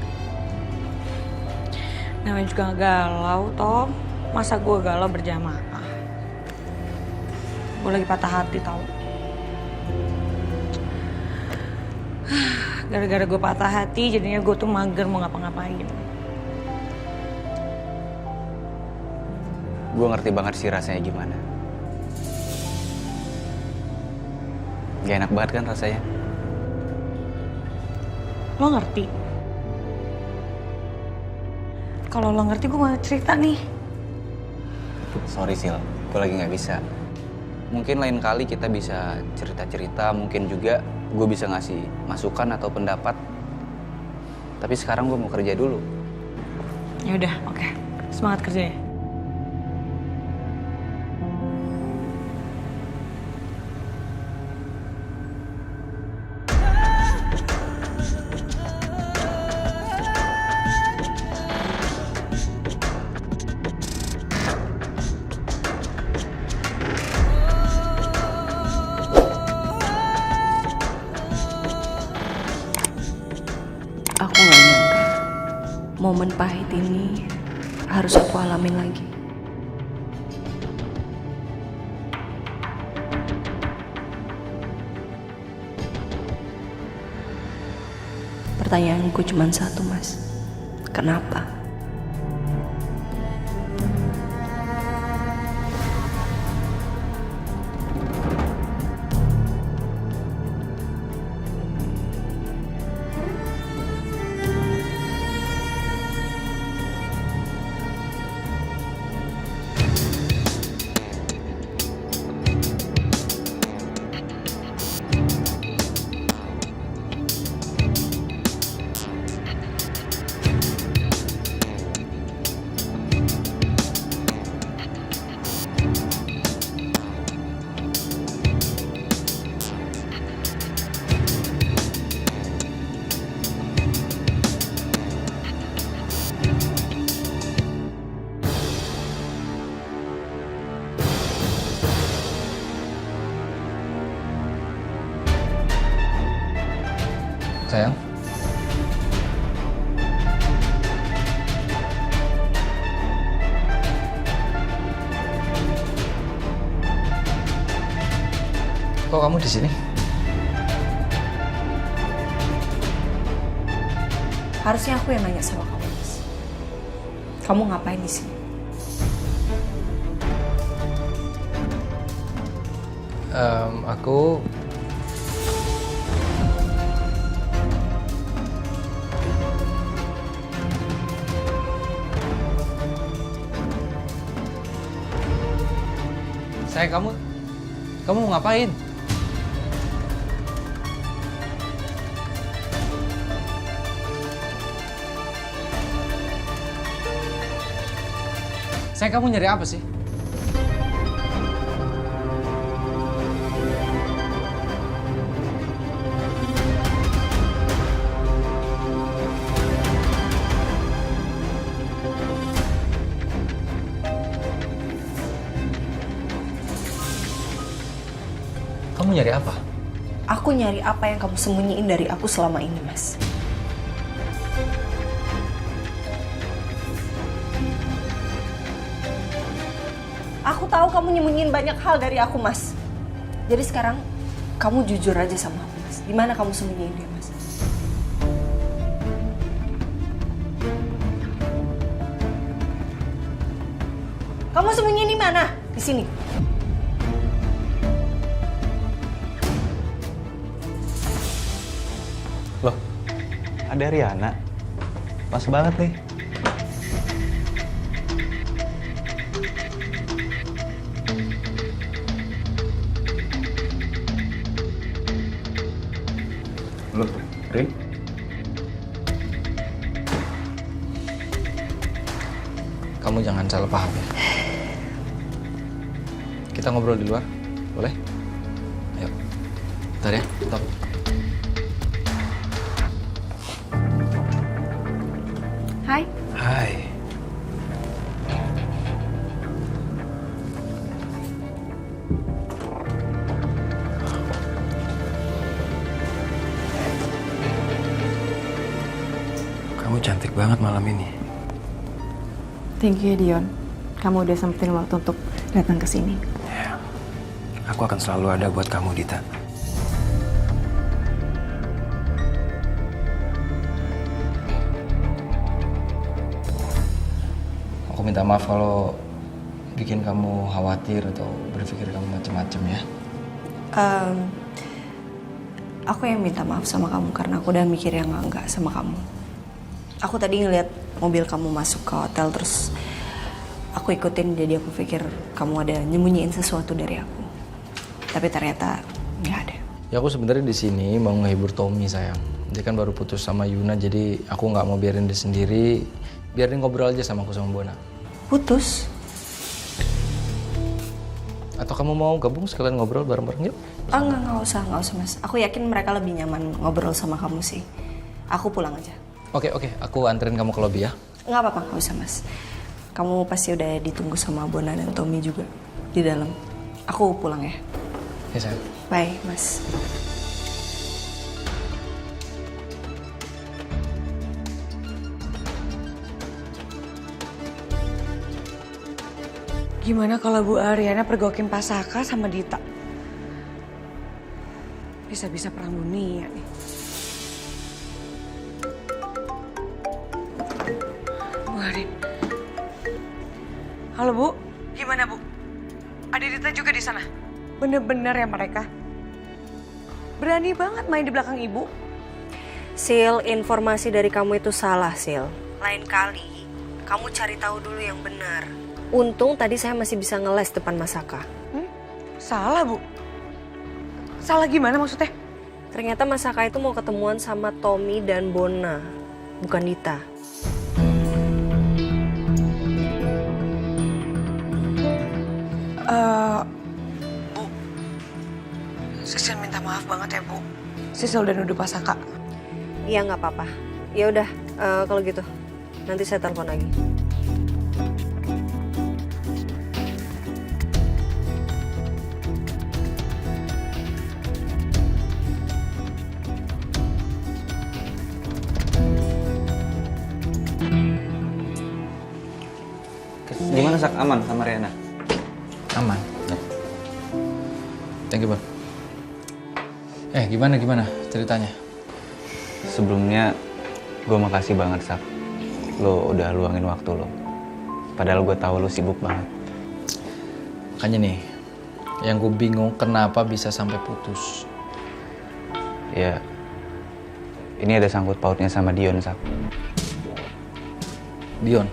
Namanya juga galau, Tom. Masa gue galau berjamaah? Gue lagi patah hati tau. Gara-gara gue patah hati, jadinya gue tuh mager mau ngapa-ngapain. Gue ngerti banget sih rasanya gimana. Gak enak banget kan rasanya? Lo ngerti? Kalau lo ngerti, gue mau cerita nih. Sorry Sil, gue lagi nggak bisa. Mungkin lain kali kita bisa cerita-cerita, mungkin juga gue bisa ngasih masukan atau pendapat. Tapi sekarang gue mau kerja dulu. Ya udah, oke. Semangat kerja ya. Aku gak nyangka momen pahit ini harus aku alamin lagi. Pertanyaanku cuma satu, Mas. Kenapa? Sayang. Kok kamu di sini? Harusnya aku yang nanya sama kamu, Mas. Kamu ngapain di sini? Aku Sayang, kamu mau ngapain? Sayang, kamu nyari apa sih? Kamu nyari apa? Aku nyari apa yang kamu sembunyiin dari aku selama ini, Mas. Aku tahu kamu nyembunyiin banyak hal dari aku, Mas. Jadi sekarang kamu jujur aja sama aku, Mas. Di mana kamu sembunyiin dia, Mas? Kamu sembunyiin di mana? Di sini. Loh, ada Riana. Pas banget nih. Loh, Rin? Kamu jangan salah paham ya. Kita ngobrol di luar, boleh? Ayo, bentar ya, stop. Hai. Hai. Kamu cantik banget malam ini. Thank you, Dion. Kamu udah sempetin waktu untuk datang ke sini. Ya, aku akan selalu ada buat kamu, Dita. Aku minta maaf kalau bikin kamu khawatir atau berpikir kamu macam-macam ya. Aku yang minta maaf sama kamu karena aku udah mikir yang enggak sama kamu. Aku tadi ngeliat mobil kamu masuk ke hotel terus aku ikutin, jadi aku pikir kamu ada nyembunyiin sesuatu dari aku. Tapi ternyata nggak ada. Ya aku sebenarnya di sini mau ngehibur Tommy sayang. Dia kan baru putus sama Yuna, jadi aku nggak mau biarin dia sendiri. Biarin ngobrol aja sama aku sama Bona. Putus? Atau kamu mau gabung sekalian ngobrol bareng-bareng yuk? Ah nggak usah mas. Aku yakin mereka lebih nyaman ngobrol sama kamu sih. Aku pulang aja. Oke, aku anterin kamu ke lobby ya. Nggak apa-apa, nggak usah mas. Kamu pasti udah ditunggu sama Bona dan Tommy juga di dalam. Aku pulang ya. Ya sayang. Bye mas. Gimana kalau Bu Ariana pergokin Pak Saka sama Dita? Bisa-bisa perang dunia nih. Bu Arin. Halo Bu, gimana Bu? Ada Dita juga di sana? Bener-bener ya mereka? Berani banget main di belakang Ibu. Sil, informasi dari kamu itu salah, Sil. Lain kali, kamu cari tahu dulu yang benar. Untung tadi saya masih bisa ngeles depan Mas Saka. Salah Bu? Salah gimana maksudnya? Ternyata Mas Saka itu mau ketemuan sama Tommy dan Bona, bukan Dita. Bu, Sisil minta maaf banget ya Bu. Sisil udah nuduh Pak Saka. Iya nggak apa-apa. Ya udah, kalau gitu nanti saya telepon lagi. Gimana Sak? Aman sama Riana? Aman. Thank you, Bang. Gimana ceritanya? Sebelumnya gue makasih banget Sak. Lo udah luangin waktu lo. Padahal gue tahu lo sibuk banget. Makanya nih, yang gue bingung kenapa bisa sampai putus. Ya, ini ada sangkut pautnya sama Dion Sak. Dion?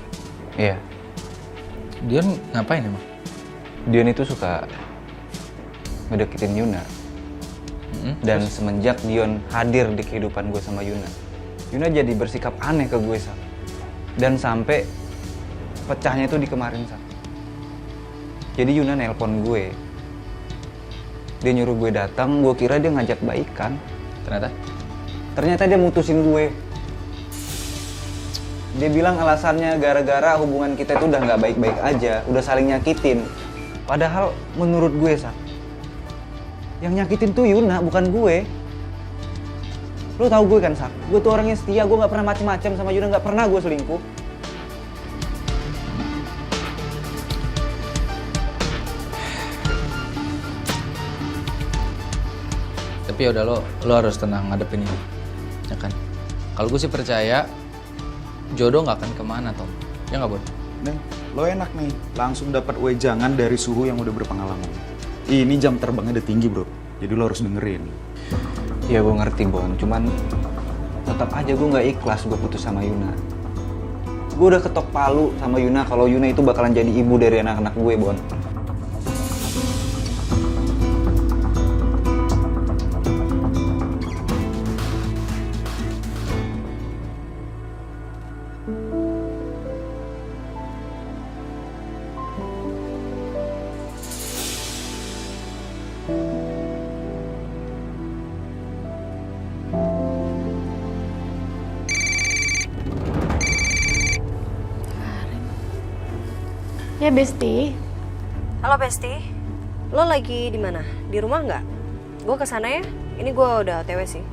Iya. Dion ngapain emang? Dion itu suka ngedeketin Yuna. Dan semenjak Dion hadir di kehidupan gue sama Yuna, Yuna jadi bersikap aneh ke gue, Sak. Dan sampai pecahnya itu di kemarin, Sak. Jadi Yuna nelpon gue. Dia nyuruh gue datang, gue kira dia ngajak baikan. Ternyata dia mutusin gue. Dia bilang alasannya gara-gara hubungan kita itu udah nggak baik-baik aja, udah saling nyakitin. Padahal menurut gue, Sak, yang nyakitin tuh Yuna, bukan gue. Lo tau gue kan, Sak? Gue tuh orangnya setia, gue nggak pernah macem-macem sama Yuna, nggak pernah gue selingkuh. Tapi yaudah lo harus tenang ngadepin ini, ya kan? Kalau gue sih percaya jodoh nggak akan kemana, Tom. Ya nggak, Bon? Nih, lo enak nih, langsung dapat wejangan dari suhu yang udah berpengalaman. Ini jam terbangnya udah tinggi, bro. Jadi lo harus dengerin. Ya gue ngerti, Bon. Cuman tetap aja gue nggak ikhlas gue putus sama Yuna. Gue udah ketok palu sama Yuna kalau Yuna itu bakalan jadi ibu dari anak-anak gue, Bon. Ya Besti. Halo Besti, lo lagi di mana? Di rumah nggak? Gue kesana ya. Ini gue udah OTW sih.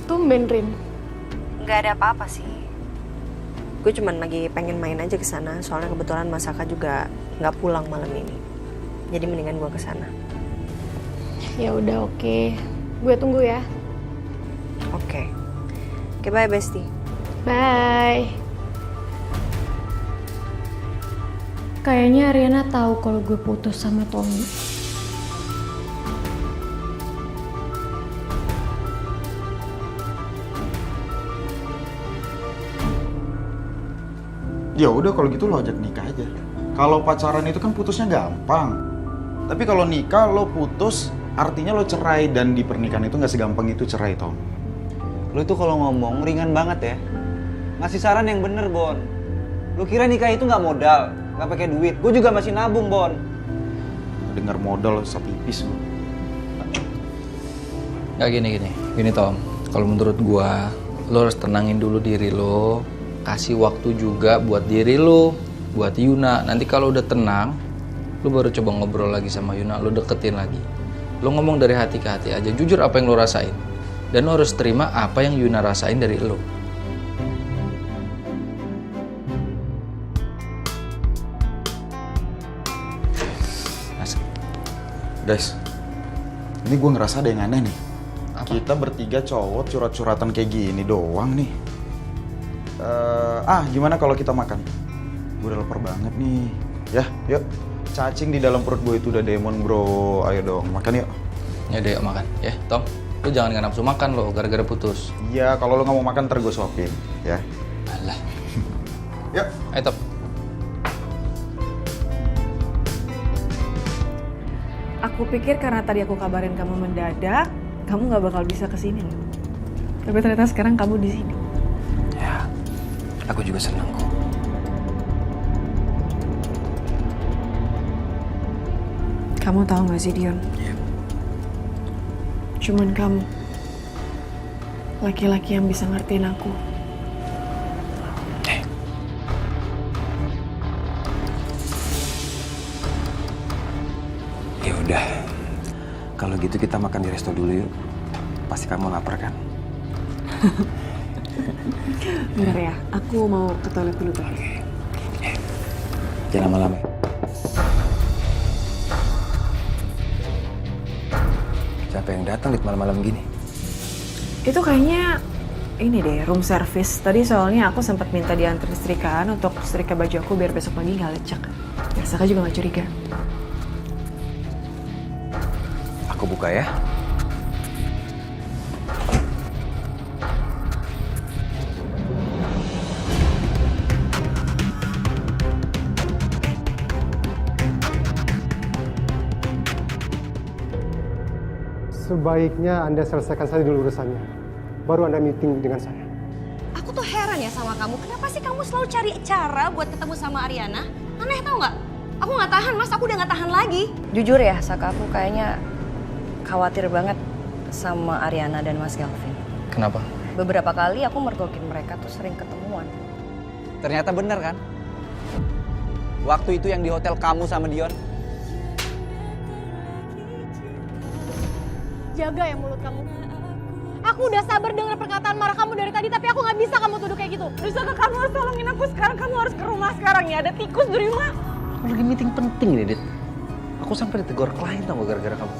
Tumben Rin. Nggak ada apa-apa sih. Gue cuman lagi pengen main aja ke sana. Soalnya kebetulan Mas Saka juga nggak pulang malam ini. Jadi mendingan gue ke sana. Ya udah oke. Gue tunggu ya. Oke. Oke, bye Besti. Bye. Kayaknya Ariana tahu kalau gue putus sama Tommy. Ya udah kalau gitu lo ajak nikah aja. Kalau pacaran itu kan putusnya gampang. Tapi kalau nikah lo putus, artinya lo cerai, dan di pernikahan itu nggak segampang itu cerai, Tom. Lu tuh kalau ngomong ringan banget ya. Ngasih saran yang bener, Bon. Lu kira nikah itu nggak modal, nggak pakai duit. Gue juga masih nabung, Bon. Dengar modal sapipis lo. Nggak gini Tom. Kalau menurut gua, lo harus tenangin dulu diri lo. Kasih waktu juga buat diri lo, buat Yuna. Nanti kalau udah tenang, lo baru coba ngobrol lagi sama Yuna. Lo deketin lagi. Lo ngomong dari hati ke hati aja. Jujur apa yang lo rasain. Dan lo harus terima apa yang Yuna rasain dari lo. Guys, ini gue ngerasa ada yang aneh nih. Kita bertiga cowok curhat-curhatan kayak gini doang nih. Gimana kalau kita makan? Gue udah lapar banget nih. Ya, yuk. Cacing di dalam perut gue itu udah demon, bro. Ayo dong, makan yuk. Ya udah yuk makan. Ya, Tom. Lu jangan nggak nafsu makan lo, gara-gara putus. Iya, kalau lo nggak mau makan ntar gue suapin, ya. Alah. Yuk. Ayo, Tom. Aku pikir karena tadi aku kabarin kamu mendadak, kamu nggak bakal bisa kesini. Tapi ternyata sekarang kamu di sini. Ya, aku juga senang kok. Kamu tahu nggak sih, Dion? Iya. Cuman kamu, laki-laki yang bisa ngertiin aku. Ya udah, kalau gitu kita makan di resto dulu yuk. Pasti kamu lapar kan? Bentar ya, aku mau ke toilet dulu tuh. Jangan lama-lama. Siapa yang datang malam-malam gini? Itu kayaknya ini deh, room service. Tadi soalnya aku sempat minta diantar setrikaan untuk setrika baju aku biar besok pagi nggak lecek. Biar Saka juga nggak curiga. Aku buka ya. Sebaiknya Anda selesaikan saja dulu urusannya. Baru Anda meeting dengan saya. Aku tuh heran ya sama kamu. Kenapa sih kamu selalu cari cara buat ketemu sama Ariana? Aneh tau nggak? Aku nggak tahan, Mas. Aku udah nggak tahan lagi. Jujur ya, Saka, aku kayaknya khawatir banget sama Ariana dan Mas Kelvin. Kenapa? Beberapa kali aku mergokin mereka tuh sering ketemuan. Ternyata bener kan? Waktu itu yang di hotel kamu sama Dion. Jaga ya mulut kamu. Aku udah sabar dengar perkataan marah kamu dari tadi, tapi aku nggak bisa kamu tuduh kayak gitu. Terus kamu harus tolongin aku sekarang. Kamu harus ke rumah sekarang ya. Ada tikus di rumah. Aku lagi meeting penting nih, Dit. Aku sampai ditegur klien tau gara-gara kamu.